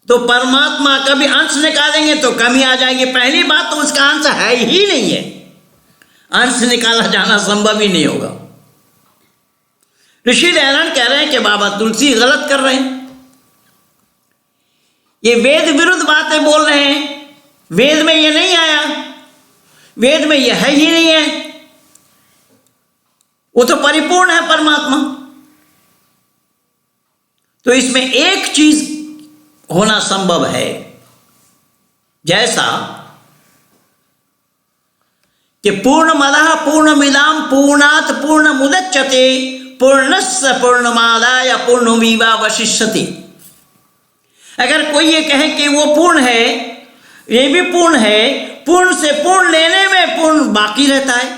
तो परमात्मा का भी अंश निकालेंगे तो कमी आ जाएगी। पहली बात तो उसका अंश है ही नहीं है, अंश निकाला जाना संभव ही नहीं होगा। ऋषि दयानंद कह रहे हैं कि बाबा तुलसी गलत कर रहे हैं, ये वेद विरुद्ध बातें बोल रहे हैं। वेद में ये नहीं आया, वेद में ये है ही नहीं है। वो तो परिपूर्ण है परमात्मा। तो इसमें एक चीज होना संभव है, जैसा कि पूर्णमदः पूर्णमिदं पूर्णात् पूर्णमुदच्यते पूर्णस्य पूर्णमादाय पूर्णमेवावशिष्यते। अगर कोई ये कहे कि वो पूर्ण है, ये भी पूर्ण है, पूर्ण से पूर्ण लेने में पूर्ण बाकी रहता है,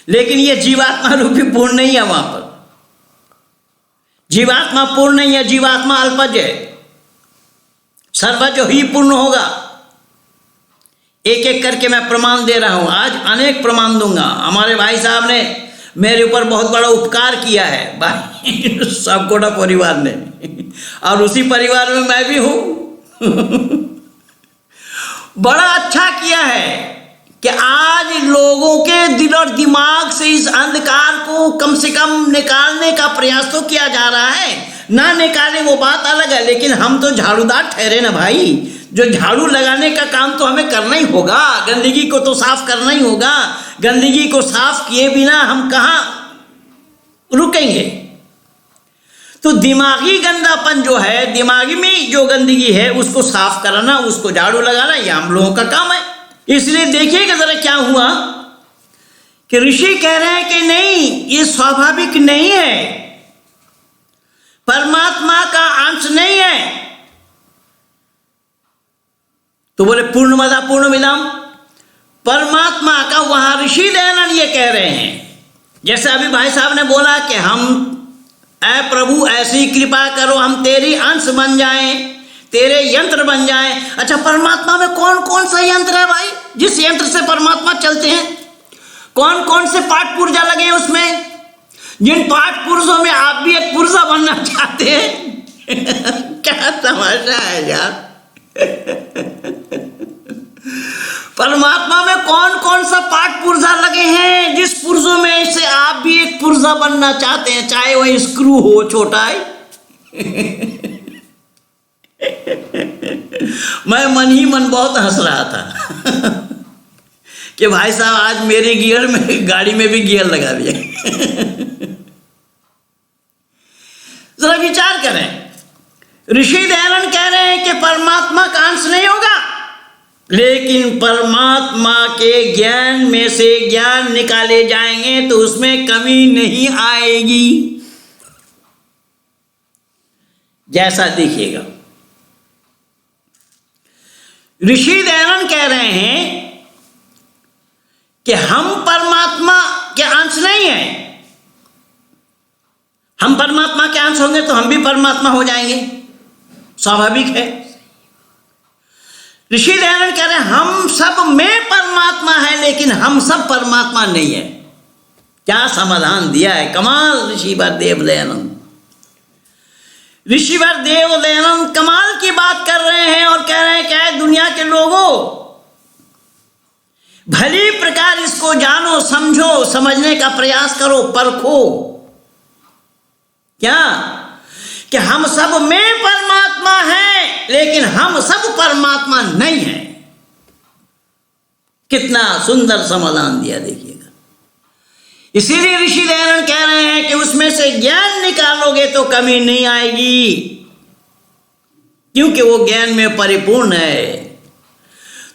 लेकिन ये जीवात्मा रूपी पूर्ण नहीं है। वहां पर जीवात्मा पूर्ण नहीं है, जीवात्मा अल्पज है, सर्वज ही पूर्ण होगा। एक एक करके मैं प्रमाण दे रहा हूं, आज अनेक प्रमाण दूंगा। हमारे भाई साहब ने मेरे ऊपर बहुत बड़ा उपकार किया है, भाई सबकोटा परिवार ने, और उसी परिवार में मैं भी हूं। बड़ा अच्छा किया है कि आज लोगों के दिल और दिमाग से इस अंधकार को कम से कम निकालने का प्रयास तो किया जा रहा है। ना निकाले वो बात अलग है, लेकिन हम तो झाड़ूदार ठहरे ना भाई। जो झाड़ू लगाने का काम तो हमें करना ही होगा, गंदगी को तो साफ करना ही होगा। गंदगी को साफ किए बिना हम कहाँ रुकेंगे। तो दिमागी गंदापन जो है, दिमागी में जो गंदगी है, उसको साफ कराना, उसको झाड़ू लगाना, ये हम लोगों का काम है। इसलिए देखिएगा जरा क्या हुआ कि ऋषि कह रहे हैं कि नहीं, ये स्वाभाविक नहीं है, परमात्मा का अंश नहीं है। तो बोले पूर्णमदा पूर्णमिदम, परमात्मा का वहां ऋषि दयानंद ये कह रहे हैं। जैसे अभी भाई साहब ने बोला कि हम ऐ प्रभु ऐसी कृपा करो, हम तेरी अंश बन जाएं, तेरे यंत्र बन जाएं। अच्छा, परमात्मा में कौन कौन सा यंत्र है भाई, जिस यंत्र से परमात्मा चलते हैं? कौन कौन से पाठ पुर्जा लगे हैं उसमें? जिन पाठ पुर्जों में आप भी एक पुर्जा बनना चाहते हैं। क्या तमाशा है यार। परमात्मा में कौन कौन सा पाठ पुर्जा लगे हैं जिस पुर्जों में से आप भी एक पुर्जा बनना चाहते हैं, चाहे वह स्क्रू हो छोटा है। मैं मन ही मन बहुत हंस रहा था कि भाई साहब आज मेरे गियर में, गाड़ी में भी गियर लगा दिया। जरा विचार करें, ऋषि दयानंद कह रहे हैं कि परमात्मा का अंश नहीं होगा, लेकिन परमात्मा के ज्ञान में से ज्ञान निकाले जाएंगे तो उसमें कमी नहीं आएगी। जैसा देखिएगा, ऋषि दयानंद कह रहे हैं कि हम परमात्मा के अंश नहीं हैं। हम परमात्मा के अंश होंगे तो हम भी परमात्मा हो जाएंगे, स्वाभाविक है। ऋषि दयानंद कह रहे हैं हम सब में परमात्मा है, लेकिन हम सब परमात्मा नहीं है। क्या समाधान दिया है, कमाल। ऋषिवर देव दयानंद, ऋषिवर देव दयानंद कमाल की बात कर रहे हैं और कह रहे हैं क्या है, दुनिया के लोगों भली प्रकार इसको जानो, समझो, समझने का प्रयास करो, परखो। क्या कि हम सब में परमात्मा है, लेकिन हम सब परमात्मा नहीं है। कितना सुंदर समाधान दिया देखिएगा। इसीलिए ऋषि दयानंद कह रहे हैं कि उसमें से ज्ञान निकालोगे तो कमी नहीं आएगी, क्योंकि वो ज्ञान में परिपूर्ण है।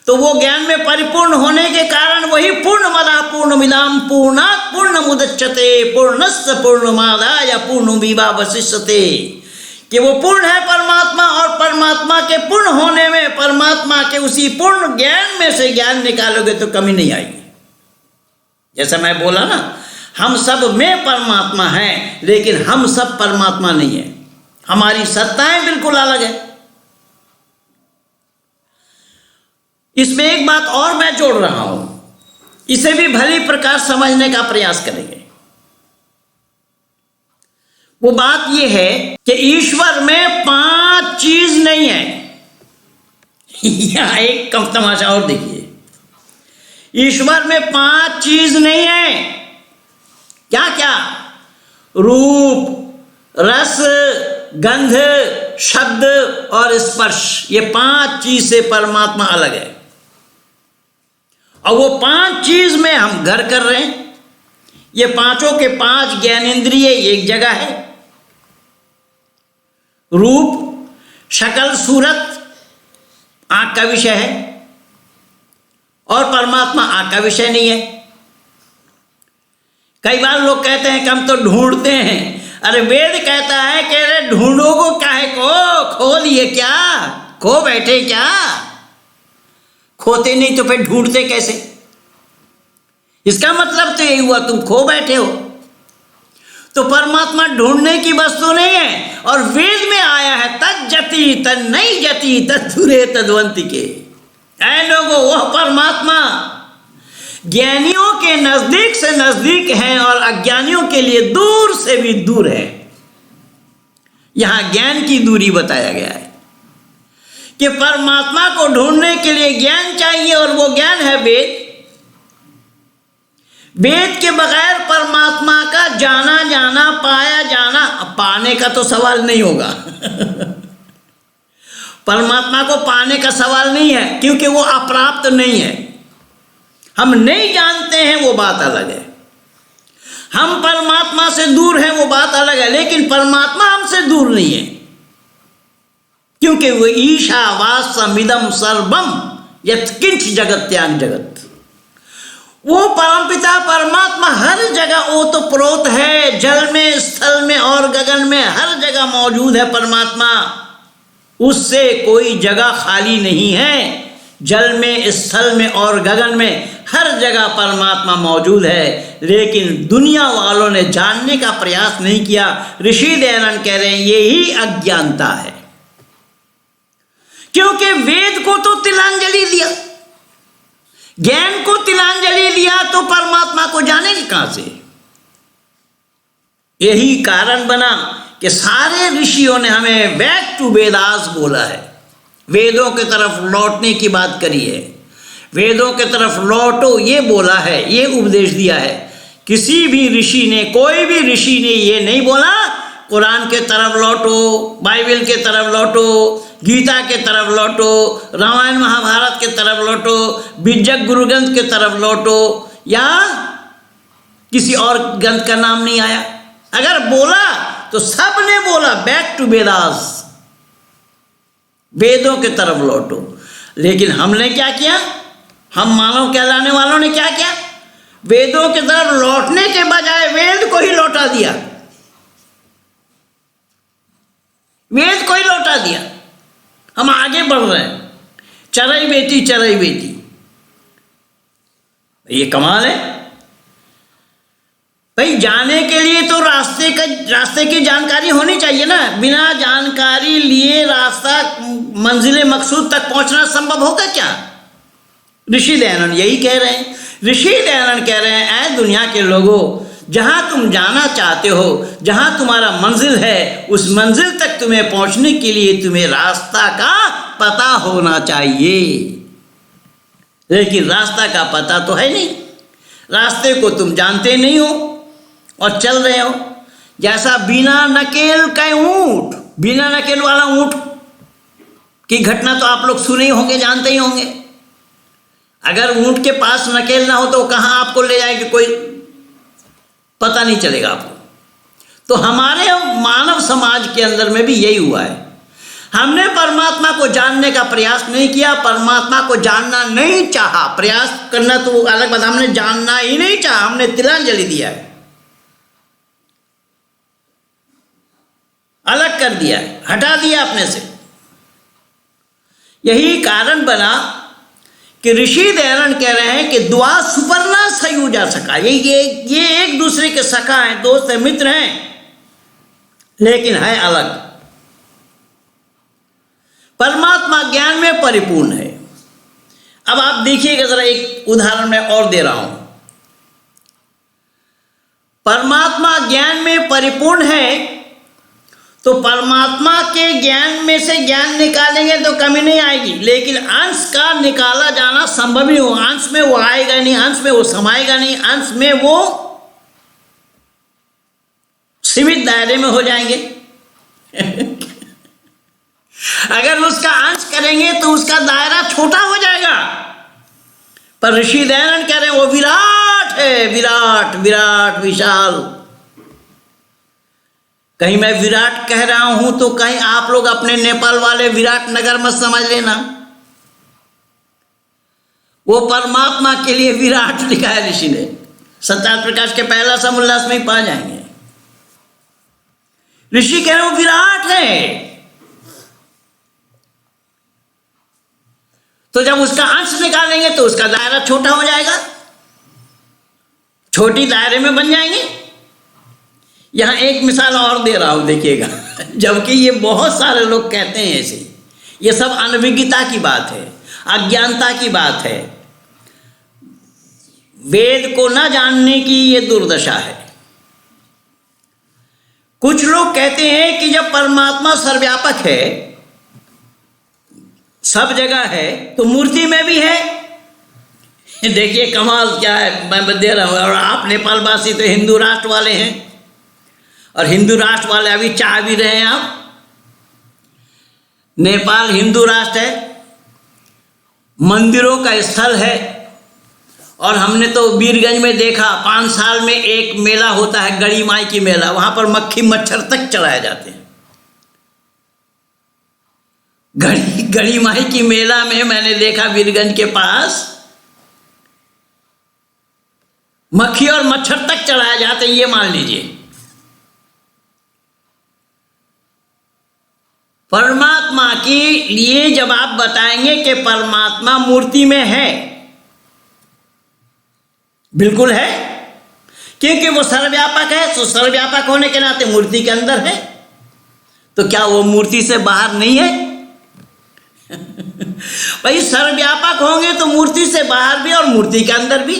तो वो ज्ञान में परिपूर्ण होने के कारण वही पूर्णमदा पूर्णमिदं पूर्णात् पूर्णमुदच्यते पूर्णस्य पूर्णमादाय पूर्णमेवावशिष्यते, कि वो पूर्ण है परमात्मा, और परमात्मा के पूर्ण होने में, परमात्मा के उसी पूर्ण ज्ञान में से ज्ञान निकालोगे तो कमी नहीं आएगी। जैसा मैं बोला ना, हम सब में परमात्मा है, लेकिन हम सब परमात्मा नहीं है। हमारी सत्ताएं बिल्कुल अलग है। इसमें एक बात और मैं जोड़ रहा हूं, इसे भी भली प्रकार समझने का प्रयास करेंगे। वो बात यह है कि ईश्वर में 5 चीज नहीं है। यहां एक कम तमाशा और देखिए, ईश्वर में 5 चीज नहीं है। क्या क्या? रूप, रस, गंध, शब्द और स्पर्श। ये 5 चीज से परमात्मा अलग है, और वो 5 चीज में हम घर कर रहे हैं। ये पांचों के 5 ज्ञानेंद्रिय एक जगह है, रूप, शक्ल, सूरत आंख का विषय है और परमात्मा आंख का विषय नहीं है। कई बार लोग कहते हैं कि हम तो ढूंढते हैं। अरे वेद कहता है कि अरे ढूंढो को काहे को, खो लिए क्या, खो बैठे क्या? खोते नहीं तो फिर ढूंढते कैसे? इसका मतलब तो यही हुआ तुम खो बैठे हो। तो परमात्मा ढूंढने की वस्तु नहीं है। और वेद में आया है तज्जति तन्नई जति तद्धुरे तद्वंतिके। ऐ लोगों, वह परमात्मा ज्ञानियों के नजदीक से नजदीक है और अज्ञानियों के लिए दूर से भी दूर है। यहां ज्ञान की दूरी बताया गया है कि परमात्मा को ढूंढने के लिए ज्ञान चाहिए और वो ज्ञान है वेद। वेद के बगैर परमात्मा का जाना जाना, पाया जाना, पाने का तो सवाल नहीं होगा। परमात्मा को पाने का सवाल नहीं है क्योंकि वो अप्राप्त नहीं है। हम नहीं जानते हैं वो बात अलग है, हम परमात्मा से दूर हैं वो बात अलग है, लेकिन परमात्मा हमसे दूर नहीं है क्योंकि वो ईशावास्यमिदं सर्वम यत्किंच जगत्यां जगत। वो परमपिता परमात्मा हर जगह ओतप्रोत है, जल में, स्थल में और गगन में, हर जगह मौजूद है परमात्मा। उससे कोई जगह खाली नहीं है। जल में, स्थल में और गगन में हर जगह परमात्मा मौजूद है, लेकिन दुनिया वालों ने जानने का प्रयास नहीं किया। ऋषि दयानंद कह रहे हैं यही अज्ञानता है, क्योंकि वेद को तो तिलांजलि दिया, ज्ञान को तिलांजलि दिया, तो परमात्मा को जानेंगे कहां से? यही कारण बना कि सारे ऋषियों ने हमें बैक टू वेदास बोला है, वेदों की तरफ लौटने की बात करी है, वेदों की तरफ लौटो ये बोला है, ये उपदेश दिया है। किसी भी ऋषि ने, कोई भी ऋषि ने ये नहीं बोला कुरान के तरफ लौटो, बाइबल के तरफ लौटो, गीता के तरफ लौटो, रामायण महाभारत के तरफ लौटो, विजय गुरु ग्रंथ के तरफ लौटो, या किसी और ग्रंथ का नाम नहीं आया। अगर बोला तो सब ने बोला बैक टू वेदास, वेदों के तरफ लौटो। लेकिन हमने क्या किया? हम मानव कहलाने वालों ने क्या किया? वेदों की तरफ लौटने के बजाय वेद को ही लौटा दिया, वेद को ही लौटा दिया। हम आगे बढ़ रहे हैं, चरई बेटी चरई बेटी, ये कमाल है भाई। जाने के लिए तो रास्ते की जानकारी होनी चाहिए ना। बिना जानकारी लिए रास्ता मंजिले मकसूद तक पहुंचना संभव होगा क्या? ऋषि दयानंद यही कह रहे हैं। ऋषि दयानंद कह रहे हैं ऐ दुनिया के लोगों, जहां तुम जाना चाहते हो, जहां तुम्हारा मंजिल है, उस मंजिल तक तुम्हें पहुंचने के लिए तुम्हें रास्ता का पता होना चाहिए। लेकिन रास्ता का पता तो है नहीं, रास्ते को तुम जानते नहीं हो और चल रहे हो जैसा बिना नकेल का ऊंट। बिना नकेल वाला ऊंट की घटना तो आप लोग सुने ही होंगे, जानते ही होंगे। अगर ऊंट के पास नकेल ना हो तो कहां आपको ले जाएंगे, कोई पता नहीं चलेगा आपको। तो हमारे मानव समाज के अंदर में भी यही हुआ है। हमने परमात्मा को जानने का प्रयास नहीं किया, परमात्मा को जानना नहीं चाहा। प्रयास करना तो अलग बात, हमने जानना ही नहीं चाहा, हमने तिलांजलि दिया है, अलग कर दिया है, हटा दिया अपने से। यही कारण बना कि ऋषि दयानंद कह रहे हैं कि द्वा सुपर्णा सयुजा सखा। ये एक दूसरे के सखा हैं, दोस्त हैं, मित्र हैं, लेकिन है अलग। परमात्मा ज्ञान में परिपूर्ण है। अब आप देखिएगा जरा, एक उदाहरण मैं और दे रहा हूं। परमात्मा ज्ञान में परिपूर्ण है तो परमात्मा के ज्ञान में से ज्ञान निकालेंगे तो कमी नहीं आएगी, लेकिन अंश का निकाला जाना संभव ही हो। अंश में वो आएगा नहीं, अंश में वो समाएगा नहीं, अंश में वो सीमित दायरे में हो जाएंगे। अगर उसका अंश करेंगे तो उसका दायरा छोटा हो जाएगा। पर ऋषि दयानंद कह रहे हैं वो विराट है, विराट विराट विशाल। कहीं मैं विराट कह रहा हूं तो कहीं आप लोग अपने नेपाल वाले विराट नगर मत समझ लेना। वो परमात्मा के लिए विराट लिखा है ऋषि ने, सत्यार्थ प्रकाश के पहला समुल्लास में ही पा जाएंगे। ऋषि कह रहे हो विराट है, तो जब उसका अंश निकालेंगे तो उसका दायरा छोटा हो जाएगा, छोटी दायरे में बन जाएंगे। यहां एक मिसाल और दे रहा हूं, देखिएगा। जबकि ये बहुत सारे लोग कहते हैं ऐसे, ये सब अनभिज्ञता की बात है, अज्ञानता की बात है, वेद को न जानने की ये दुर्दशा है। कुछ लोग कहते हैं कि जब परमात्मा सर्वव्यापक है, सब जगह है, तो मूर्ति में भी है। देखिए कमाल क्या है, मैं दे रहा हूं। और आप नेपाल वासी तो हिंदू राष्ट्र वाले हैं, और हिंदू राष्ट्र वाले अभी चाह भी रहे हैं आप। नेपाल हिंदू राष्ट्र है, मंदिरों का स्थल है, और हमने तो वीरगंज में देखा 5 साल में एक मेला होता है, गड़ी माई की मेला, वहां पर मक्खी मच्छर तक चढ़ाए जाते हैं। गड़ी माई की मेला में मैंने देखा वीरगंज के पास मक्खी और मच्छर तक चढ़ाए जाते हैं, ये मान लीजिए। परमात्मा के लिए जब आप बताएंगे कि परमात्मा मूर्ति में है, बिल्कुल है, क्योंकि वो सर्वव्यापक है, तो सर्वव्यापक होने के नाते मूर्ति के अंदर है, तो क्या वो मूर्ति से बाहर नहीं है? भाई सर्वव्यापक होंगे तो मूर्ति से बाहर भी और मूर्ति के अंदर भी।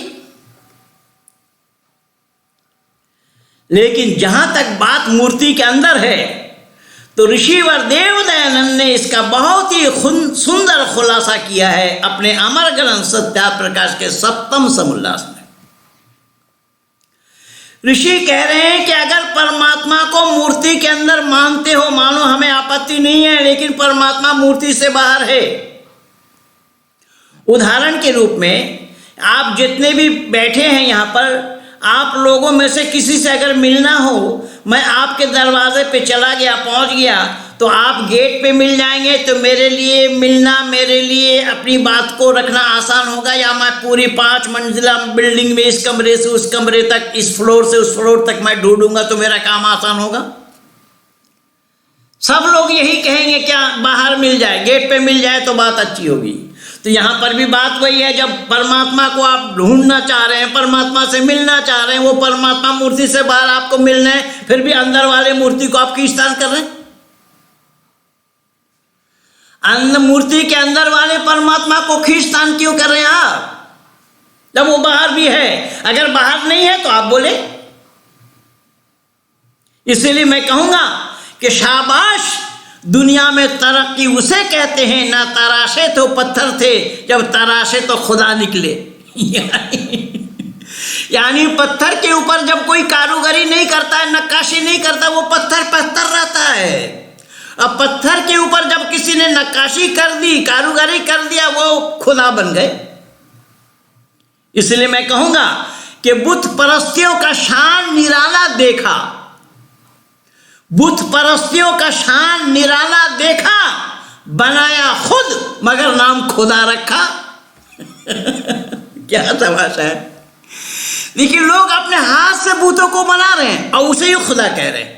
लेकिन जहां तक बात मूर्ति के अंदर है, तो ऋषिवर देवदयानंद ने इसका बहुत ही सुंदर खुलासा किया है अपने अमर ग्रंथ सत्यार्थ प्रकाश के 7वें समुल्लास में। ऋषि कह रहे हैं कि अगर परमात्मा को मूर्ति के अंदर मानते हो, मानो, हमें आपत्ति नहीं है, लेकिन परमात्मा मूर्ति से बाहर है। उदाहरण के रूप में आप जितने भी बैठे हैं यहाँ पर, आप लोगों में से किसी से अगर मिलना हो, मैं आपके दरवाजे पे चला गया, पहुंच गया, तो आप गेट पे मिल जाएंगे, तो मेरे लिए मिलना, मेरे लिए अपनी बात को रखना आसान होगा। या मैं पूरी 5 मंजिला बिल्डिंग में इस कमरे से उस कमरे तक, इस फ्लोर से उस फ्लोर तक मैं ढूंढूंगा, तो मेरा काम आसान होगा। सब लोग यही कहेंगे क्या बाहर मिल जाए, गेट पे मिल जाए तो बात अच्छी होगी। तो यहां पर भी बात वही है, जब परमात्मा को आप ढूंढना चाह रहे हैं, परमात्मा से मिलना चाह रहे हैं, वो परमात्मा मूर्ति से बाहर आपको मिलना है, फिर भी अंदर वाले मूर्ति को आप खींचतान कर रहे हैं। मूर्ति के अंदर वाले परमात्मा को खींचतान क्यों कर रहे हैं आप, जब वो बाहर भी है? अगर बाहर नहीं है तो आप बोले। इसलिए मैं कहूंगा कि शाबाश, दुनिया में तरक्की उसे कहते हैं, ना तराशे तो पत्थर थे, जब तराशे तो खुदा निकले। यानी पत्थर के ऊपर जब कोई कारीगरी नहीं करता है, नक्काशी नहीं करता, वो पत्थर पत्थर रहता है। अब पत्थर के ऊपर जब किसी ने नक्काशी कर दी, कारीगरी कर दिया, वो खुदा बन गए। इसलिए मैं कहूंगा कि बुत परस्तियों का शान निराला देखा, बुत परस्तियों का शान निराला देखा, बनाया खुद मगर नाम खुदा रखा। क्या तमाशा है। देखिए लोग अपने हाथ से बुतों को बना रहे हैं और उसे ही खुदा कह रहे हैं,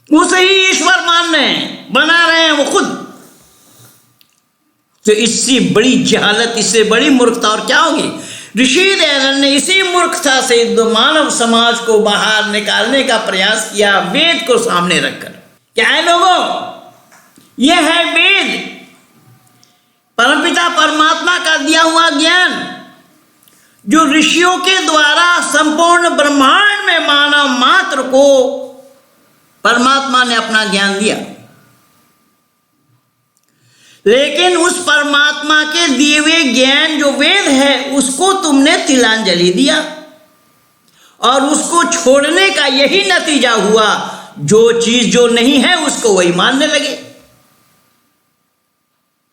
उसे ही ईश्वर मान रहे हैं, बना रहे हैं वो खुद। तो इससे बड़ी जहालत, इससे बड़ी मूर्खता और क्या होगी। ऋषि दयानंद ने इसी मूर्खता से मानव समाज को बाहर निकालने का प्रयास किया, वेद को सामने रखकर। क्या है लोगों, यह है वेद, परमपिता परमात्मा का दिया हुआ ज्ञान, जो ऋषियों के द्वारा संपूर्ण ब्रह्मांड में मानव मात्र को परमात्मा ने अपना ज्ञान दिया। लेकिन उस परमात्मा के दिए हुए ज्ञान जो वेद है, उसको तुमने तिलांजलि दिया, और उसको छोड़ने का यही नतीजा हुआ, जो चीज जो नहीं है उसको वही मानने लगे।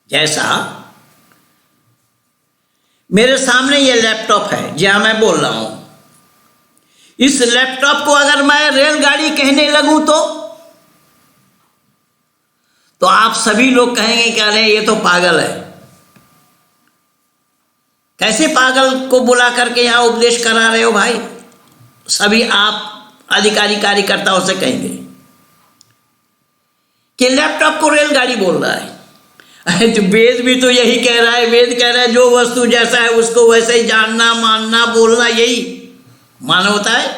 जैसा मेरे सामने ये लैपटॉप है जहां मैं बोल रहा हूं, इस लैपटॉप को अगर मैं रेलगाड़ी कहने लगूं तो आप सभी लोग कहेंगे कि अरे ये तो पागल है। कैसे पागल को बुला करके यहां उपदेश करा रहे हो भाई? सभी आप अधिकारी कार्यकर्ताओं से कहेंगे कि लैपटॉप को रेलगाड़ी बोल रहा है। अरे तो वेद भी तो यही कह रहा है। वेद कह रहा है जो वस्तु जैसा है उसको वैसे ही जानना, मानना, बोलना, यही मानवता है।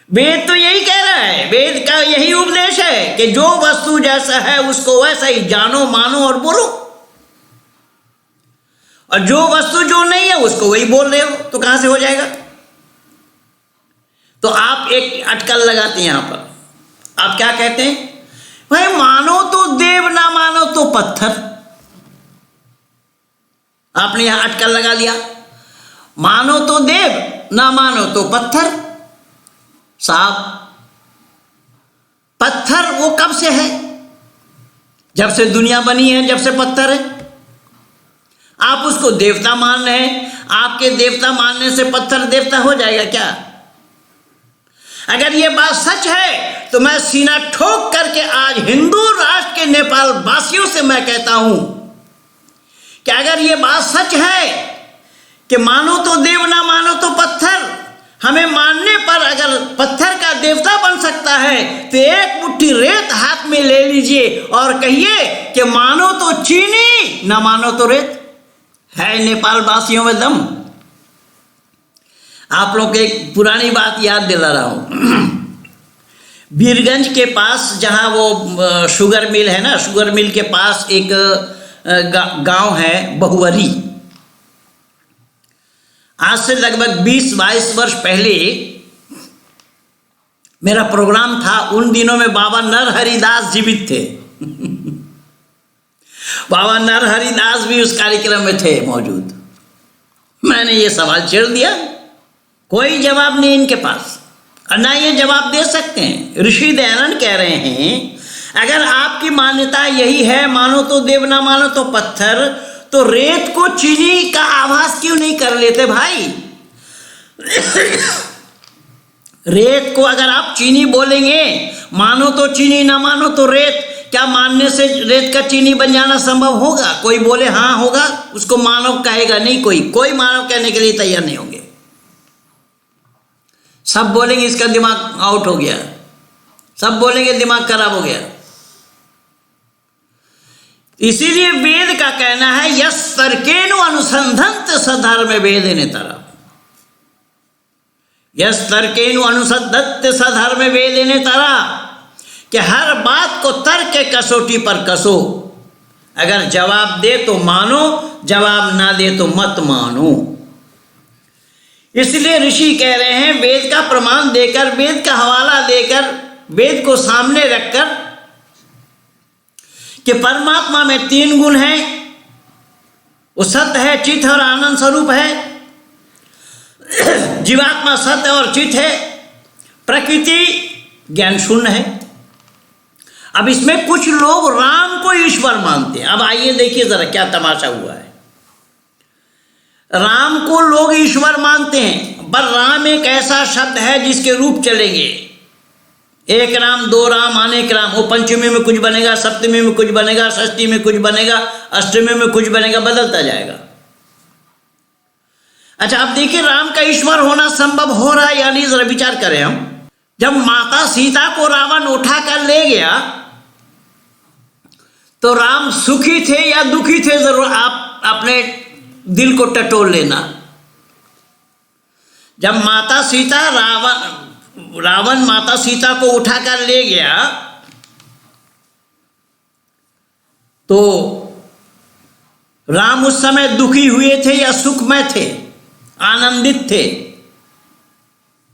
वेद तो यही कह रहा है। वेद का यही उपदेश है कि जो वस्तु जैसा है उसको वैसा ही जानो, मानो और बोलो, और जो वस्तु जो नहीं है उसको वही बोल रहे हो तो कहां से हो जाएगा? तो आप एक अटकल लगाते हैं यहां पर। आप क्या कहते हैं? भाई मानो तो देव, ना मानो तो पत्थर। आपने यहां अटकल लगा लिया। मानो तो देव, ना मानो तो पत्थर। साहब, पत्थर वो कब से है? जब से दुनिया बनी है, जब से पत्थर है। आप उसको देवता मान रहे हैं। आपके देवता मानने से पत्थर देवता हो जाएगा क्या? अगर ये बात सच है तो मैं सीना ठोक करके आज हिंदू राष्ट्र के नेपाल वासियों से मैं कहता हूं कि अगर ये बात सच है कि मानो तो देव, ना मानो तो पत्थर, हमें मानने पर अगर पत्थर का देवता बन सकता है तो एक मुट्ठी रेत हाथ में ले लीजिए और कहिए कि मानो तो चीनी, ना मानो तो रेत। है नेपाल वासियों में दम। आप लोग एक पुरानी बात याद दिला रहा हूं। बीरगंज के पास जहां वो शुगर मिल है ना, शुगर मिल के पास एक गांव है बहुवरी। आज से लगभग 20-22 वर्ष पहले मेरा प्रोग्राम था। उन दिनों में बाबा नरहरिदास जीवित थे। बाबा नरहरिदास भी उस कार्यक्रम में थे मौजूद। मैंने ये सवाल छेड़ दिया, कोई जवाब नहीं इनके पास, और ना ये जवाब दे सकते हैं। ऋषि दयानंद कह रहे हैं अगर आपकी मान्यता यही है, मानो तो देव, ना मानो तो पत्थर, तो रेत को चीनी का आभास क्यों नहीं कर लेते भाई? रेत को अगर आप चीनी बोलेंगे, मानो तो चीनी, ना मानो तो रेत, क्या मानने से रेत का चीनी बन जाना संभव होगा? कोई बोले हाँ होगा, उसको मानव कहेगा नहीं। कोई मानव कहने के लिए तैयार नहीं होंगे। सब बोलेंगे इसका दिमाग आउट हो गया, सब बोलेंगे दिमाग खराब हो गया। इसीलिए वेद का कहना है यस तर्केनु अनुसंधंत सधर्म वेद नेतरा। यस तर्केनु अनुसंधंत सधर्म वेद नेतरा, कि हर बात को तर्क के कसौटी पर कसो। अगर जवाब दे तो मानो, जवाब ना दे तो मत मानो। इसलिए ऋषि कह रहे हैं वेद का प्रमाण देकर, वेद का हवाला देकर, वेद को सामने रखकर कि परमात्मा में 3 गुण हैं। वो सत्य है, चित और आनंद स्वरूप है। जीवात्मा सत्य और चित है। प्रकृति ज्ञान शून्य है। अब इसमें कुछ लोग राम को ईश्वर मानते हैं। अब आइए देखिए जरा क्या तमाशा हुआ है। राम को लोग ईश्वर मानते हैं, पर राम एक ऐसा शब्द है जिसके रूप चलेंगे। एक राम, 2 राम, अनेक राम। वो पंचमी में कुछ बनेगा, सप्तमी में कुछ बनेगा, षष्ठी में कुछ बनेगा, अष्टमी में कुछ बनेगा, बदलता जाएगा। अच्छा, अब देखिए राम का ईश्वर होना संभव हो रहा है या नहीं, जरा विचार करें हम। जब माता सीता को रावण उठाकर ले गया तो राम सुखी थे या दुखी थे? जरूर आप अपने दिल को टटोल लेना। जब माता सीता रावण माता सीता को उठाकर ले गया तो राम उस समय दुखी हुए थे या सुखमय थे, आनंदित थे?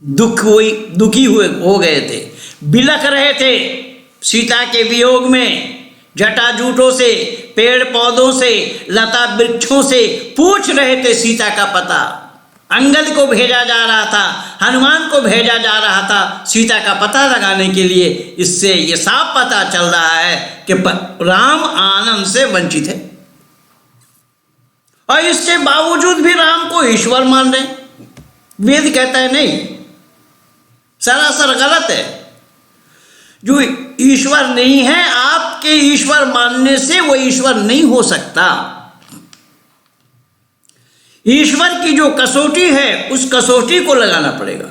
दुखी हो गए थे, बिलख रहे थे सीता के वियोग में। जटाजूटों से, पेड़ पौधों से, लता वृक्षों से पूछ रहे थे सीता का पता। अंगद को भेजा जा रहा था, हनुमान को भेजा जा रहा था सीता का पता लगाने के लिए। इससे ये साफ पता चल रहा है कि राम आनंद से वंचित है, और इसके बावजूद भी राम को ईश्वर मान रहे। वेद कहता है नहीं, सरासर गलत है। जो ईश्वर नहीं है, आपके ईश्वर मानने से वो ईश्वर नहीं हो सकता। ईश्वर की जो कसौटी है उस कसौटी को लगाना पड़ेगा।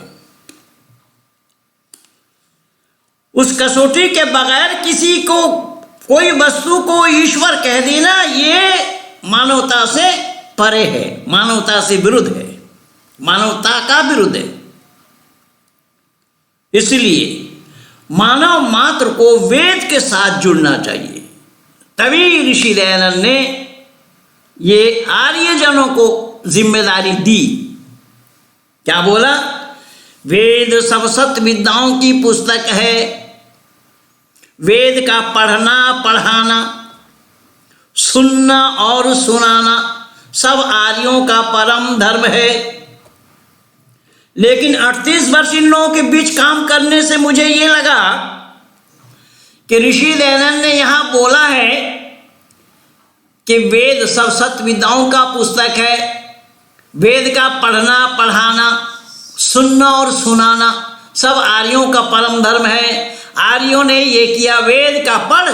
उस कसौटी के बगैर किसी को, कोई वस्तु को ईश्वर कह देना ये मानवता से परे है, मानवता से विरुद्ध है, मानवता का विरुद्ध है। इसलिए मानव मात्र को वेद के साथ जुड़ना चाहिए। तभी ऋषि दयानंद ने ये आर्यजनों को जिम्मेदारी दी। क्या बोला? वेद सब सत्य विद्याओं की पुस्तक है। वेद का पढ़ना पढ़ाना, सुनना और सुनाना सब आर्यों का परम धर्म है। लेकिन 38 वर्ष इन लोगों के बीच काम करने से मुझे ये लगा कि ऋषि दयानंद ने यहां बोला है कि वेद सब सत्य विद्याओं का पुस्तक है। वेद का पढ़ना पढ़ाना, सुनना और सुनाना सब आर्यों का परम धर्म है। आर्यों ने ये किया, वेद का पढ़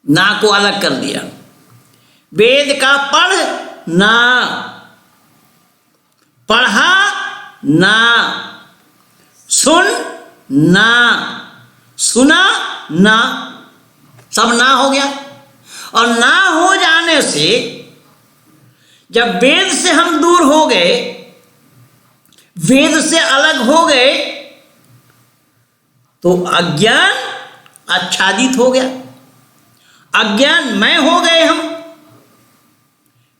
ना को अलग कर दिया। वेद का पढ़ ना, पढ़ा ना, सुन ना, सुना ना, सब ना हो गया। और ना हो जाने से जब वेद से हम दूर हो गए, वेद से अलग हो गए, तो अज्ञान आच्छादित हो गया, अज्ञानमय हो गए हम।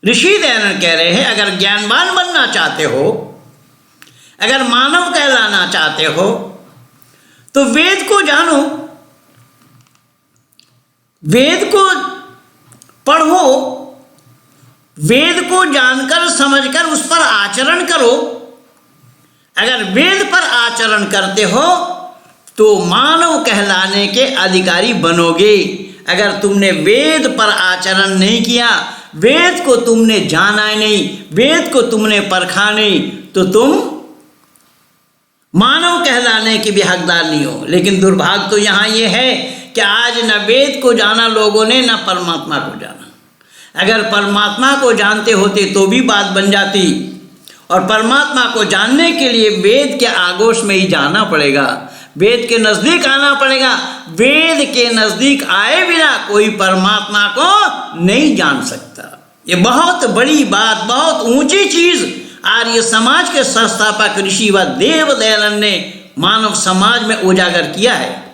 ऋषि दयानंद कह रहे हैं, अगर ज्ञानवान बनना चाहते हो, अगर मानव कहलाना चाहते हो, तो वेद को जानो, वेद को पढ़ो, वेद को जानकर समझकर उस पर आचरण करो। अगर वेद पर आचरण करते हो तो मानव कहलाने के अधिकारी बनोगे। अगर तुमने वेद पर आचरण नहीं किया, वेद को तुमने जाना ही नहीं, वेद को तुमने परखा नहीं, तो तुम मानव कहलाने के भी हकदार नहीं हो। लेकिन दुर्भाग्य तो यहाँ ये है कि आज न वेद को जाना लोगों ने, न परमात्मा को जाना। अगर परमात्मा को जानते होते तो भी बात बन जाती, और परमात्मा को जानने के लिए वेद के आगोश में ही जाना पड़ेगा, वेद के नज़दीक आना पड़ेगा। वेद के नज़दीक आए बिना कोई परमात्मा को नहीं जान सकता। ये बहुत बड़ी बात, बहुत ऊंची चीज़ आर्य समाज के संस्थापक ऋषि व देव दयानंद ने मानव समाज में उजागर किया है।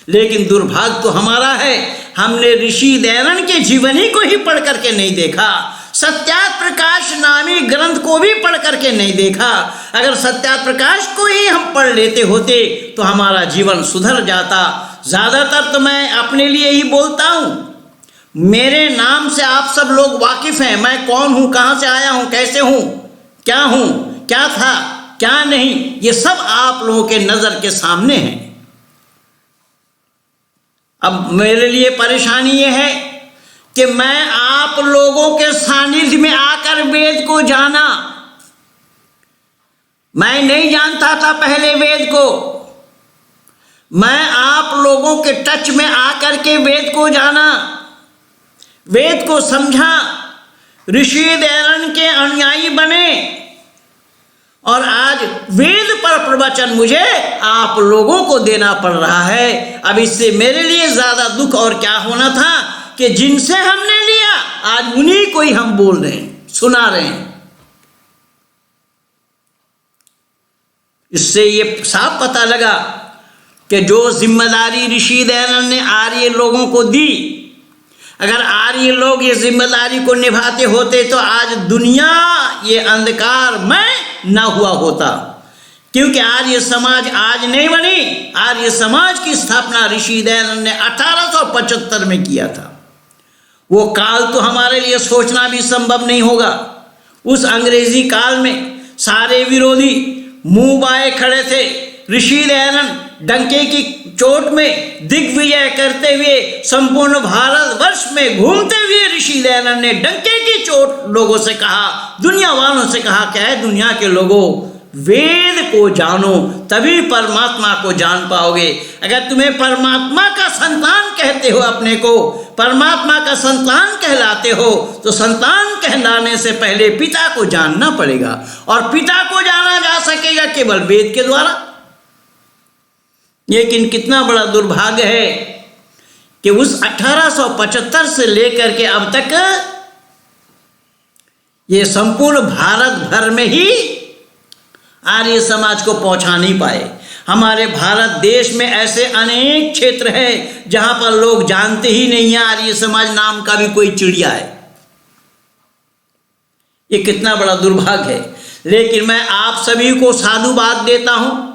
लेकिन दुर्भाग्य तो हमारा है, हमने ऋषि दयानंद के जीवनी को ही पढ़ करके नहीं देखा, सत्यार्थ प्रकाश नामी ग्रंथ को भी पढ़ करके नहीं देखा। अगर सत्यार्थ प्रकाश को ही हम पढ़ लेते होते तो हमारा जीवन सुधर जाता। ज़्यादातर तो मैं अपने लिए ही बोलता हूँ, मेरे नाम से आप सब लोग वाकिफ़ हैं। मैं कौन हूँ, कहाँ से आया हूँ, कैसे हूँ, क्या था, क्या नहीं, ये सब आप लोगों के नज़र के सामने है। अब मेरे लिए परेशानी ये है कि मैं आप लोगों के सानिध्य में आकर वेद को जाना। मैं नहीं जानता था पहले वेद को, मैं आप लोगों के टच में आकर के वेद को जाना, वेद को समझा, ऋषि दयानंद के अनुयायी बने, और आज वेद पर प्रवचन मुझे आप लोगों को देना पड़ रहा है। अब इससे मेरे लिए ज़्यादा दुख और क्या होना था कि जिनसे हमने लिया आज उन्हीं को ही हम बोल रहे हैं, सुना रहे हैं। इससे ये साफ पता लगा कि जो जिम्मेदारी ऋषि दयानंद ने आर्य लोगों को दी, अगर आर्य लोग ये जिम्मेदारी को निभाते होते तो आज दुनिया ये अंधकार में न हुआ होता। क्योंकि आर्य समाज आज नहीं बनी, आर्य समाज की स्थापना ऋषि दयानंद ने 1875 में किया था। वो काल तो हमारे लिए सोचना भी संभव नहीं होगा। उस अंग्रेजी काल में सारे विरोधी मुंह बाए खड़े थे। ऋषि दयानंद डंके की चोट में दिग्विजय करते हुए संपूर्ण भारतवर्ष में घूमते हुए ऋषि दयानंद ने डंके की चोट लोगों से कहा, दुनिया वालों से कहा, क्या है दुनिया के लोगों, वेद को जानो तभी परमात्मा को जान पाओगे। अगर तुम्हें परमात्मा का संतान कहते हो, अपने को परमात्मा का संतान कहलाते हो, तो संतान कहलाने से पहले पिता को जानना पड़ेगा, और पिता को जाना जा सकेगा केवल वेद के द्वारा। लेकिन कितना बड़ा दुर्भाग्य है कि उस 1875 से लेकर के अब तक ये संपूर्ण भारत भर में ही आर्य समाज को पहुंचा नहीं पाए। हमारे भारत देश में ऐसे अनेक क्षेत्र हैं जहां पर लोग जानते ही नहीं है आर्य समाज नाम का भी कोई चिड़िया है। ये कितना बड़ा दुर्भाग्य है। लेकिन मैं आप सभी को साधुवाद देता हूं,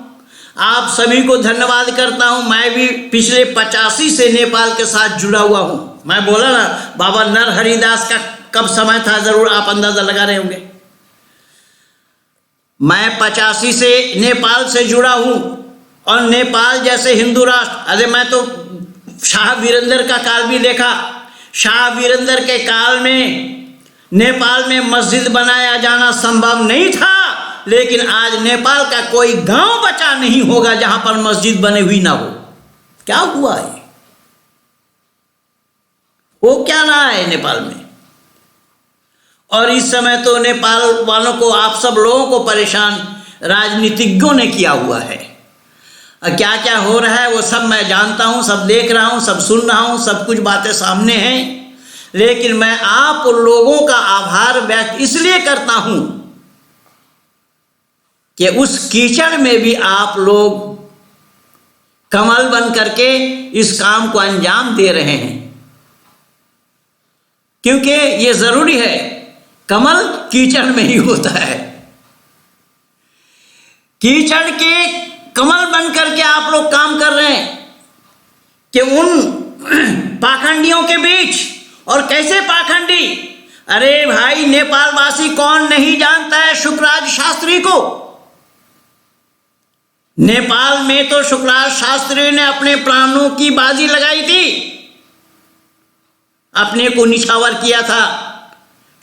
आप सभी को धन्यवाद करता हूं। मैं भी पिछले 85 से नेपाल के साथ जुड़ा हुआ हूं। मैं बोला ना, बाबा नरहरिदास का कब समय था, जरूर आप अंदाजा लगा रहे होंगे। मैं 85 से नेपाल से जुड़ा हूं, और नेपाल जैसे हिंदू राष्ट्र, अरे मैं तो शाह वीरेंद्र का काल भी देखा। शाह वीरेंद्र के काल में नेपाल में मस्जिद बनाया जाना संभव नहीं था, लेकिन आज नेपाल का कोई गांव बचा नहीं होगा जहां पर मस्जिद बने हुई ना हो। क्या हुआ है, वो क्या रहा है नेपाल में? और इस समय तो नेपाल वालों को, आप सब लोगों को परेशान राजनीतिज्ञों ने किया हुआ है। क्या क्या हो रहा है वो सब मैं जानता हूं, सब देख रहा हूं, सब सुन रहा हूं, सब कुछ बातें सामने हैं। लेकिन मैं आप लोगों का आभार व्यक्त इसलिए करता हूं कि उस कीचड़ में भी आप लोग कमल बन करके इस काम को अंजाम दे रहे हैं, क्योंकि ये जरूरी है। कमल कीचड़ में ही होता है। कीचड़ के कमल बन करके आप लोग काम कर रहे हैं कि उन पाखंडियों के बीच। और कैसे पाखंडी? अरे भाई, नेपाल वासी कौन नहीं जानता है शुक्राचार्य शास्त्री को? नेपाल में तो शुक्राचार्य शास्त्री ने अपने प्राणों की बाजी लगाई थी, अपने को निछावर किया था।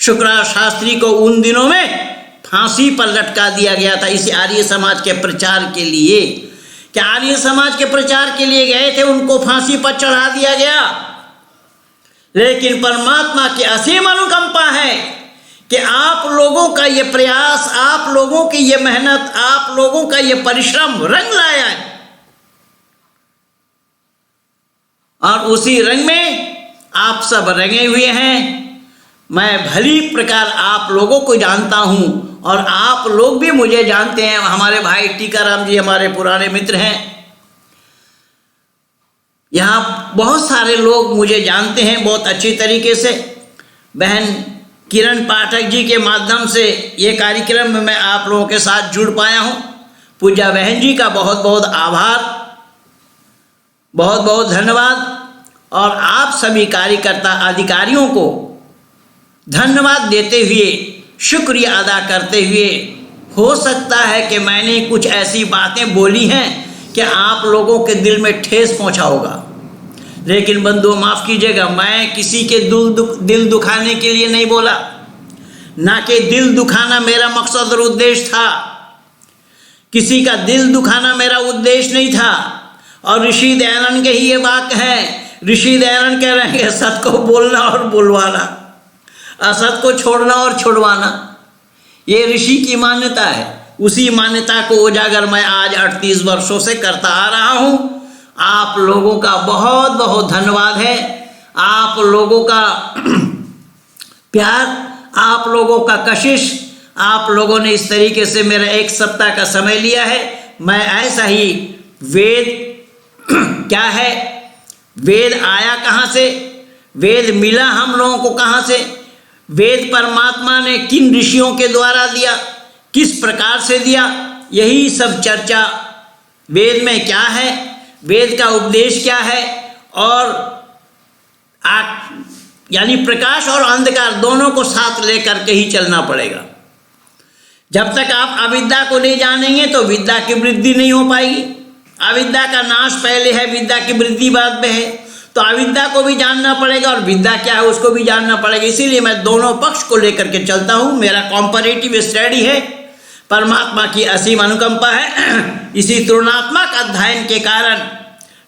शुक्राचार्य शास्त्री को उन दिनों में फांसी पर लटका दिया गया था इस आर्य समाज के प्रचार के लिए। क्या आर्य समाज के प्रचार के लिए गए थे, उनको फांसी पर चढ़ा दिया गया। लेकिन परमात्मा की असीम अनुकंपा है कि आप लोगों का ये प्रयास, आप लोगों की ये मेहनत, आप लोगों का ये परिश्रम रंग लाया है, और उसी रंग में आप सब रंगे हुए हैं। मैं भली प्रकार आप लोगों को जानता हूं, और आप लोग भी मुझे जानते हैं। हमारे भाई टीकाराम जी हमारे पुराने मित्र हैं। यहाँ बहुत सारे लोग मुझे जानते हैं बहुत अच्छी तरीके से। बहन किरण पाठक जी के माध्यम से ये कार्यक्रम में मैं आप लोगों के साथ जुड़ पाया हूँ। पूजा बहन जी का बहुत बहुत आभार, बहुत बहुत धन्यवाद। और आप सभी कार्यकर्ता अधिकारियों को धन्यवाद देते हुए, शुक्रिया अदा करते हुए, हो सकता है कि मैंने कुछ ऐसी बातें बोली हैं कि आप लोगों के दिल में ठेस पहुंचा होगा। लेकिन बंधुओं माफ़ कीजिएगा, मैं किसी के दिल दुखाने के लिए नहीं बोला, ना कि दिल दुखाना मेरा मकसद और उद्देश्य था। किसी का दिल दुखाना मेरा उद्देश्य नहीं था। और ऋषि दयानंद के ही ये वाक्य हैं। ऋषि दयानंद कह रहे हैं, सत को बोलना और बुलवाना, असत को छोड़ना और छुड़वाना, ये ऋषि की मान्यता है। उसी मान्यता को उजागर मैं आज 38 वर्षों से करता आ रहा हूँ। आप लोगों का बहुत बहुत धन्यवाद है। आप लोगों का प्यार, आप लोगों का कशिश, आप लोगों ने इस तरीके से मेरा 1 सप्ताह का समय लिया है। मैं ऐसा ही वेद क्या है, वेद आया कहाँ से, वेद मिला हम लोगों को कहाँ से, वेद परमात्मा ने किन ऋषियों के द्वारा दिया, किस प्रकार से दिया, यही सब चर्चा। वेद में क्या है, वेद का उपदेश क्या है, और यानी प्रकाश और अंधकार दोनों को साथ लेकर के ही चलना पड़ेगा। जब तक आप अविद्या को नहीं जानेंगे तो विद्या की वृद्धि नहीं हो पाएगी। अविद्या का नाश पहले है, विद्या की वृद्धि बाद में है। तो अविद्या को भी जानना पड़ेगा और विद्या क्या है उसको भी जानना पड़ेगा। इसीलिए मैं दोनों पक्ष को लेकर के चलता हूँ। मेरा कॉम्पैरेटिव स्टडी है, परमात्मा की असीम अनुकंपा है। इसी तुलनात्मक अध्ययन के कारण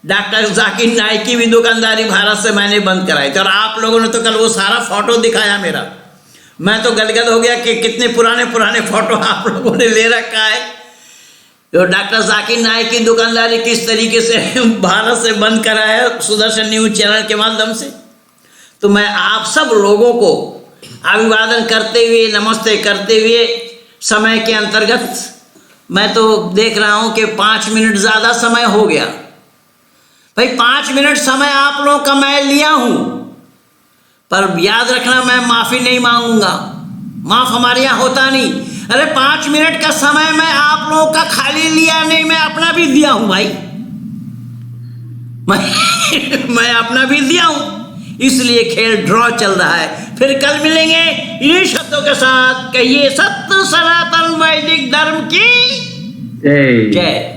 डॉक्टर जाकिर नाइक की भी दुकानदारी भारत से मैंने बंद कराई थी। और आप लोगों ने तो कल वो सारा फोटो दिखाया मेरा, मैं तो गदगद हो गया कि कितने पुराने पुराने फोटो आप लोगों ने ले रखा है। तो डॉक्टर जाकिर नाइक की दुकानदारी किस तरीके से भारत से बंद कराया सुदर्शन न्यूज चैनल के माध्यम से। तो मैं आप सब लोगों को अभिवादन करते हुए, नमस्ते करते हुए, समय के अंतर्गत मैं तो देख रहा हूं कि 5 मिनट ज़्यादा समय हो गया। भाई 5 मिनट समय आप लोगों का मैं लिया हूं, पर याद रखना मैं माफ़ी नहीं मांगूंगा, माफ़ हमारे यहाँ होता नहीं। अरे 5 मिनट का समय मैं आप लोगों का खाली लिया नहीं, मैं अपना भी दिया हूं भाई, मैं अपना भी दिया हूं। इसलिए खेल ड्रॉ चल रहा है। फिर कल मिलेंगे इन्हीं शब्दों के साथ। कहिए सत्य सनातन वैदिक धर्म की जय।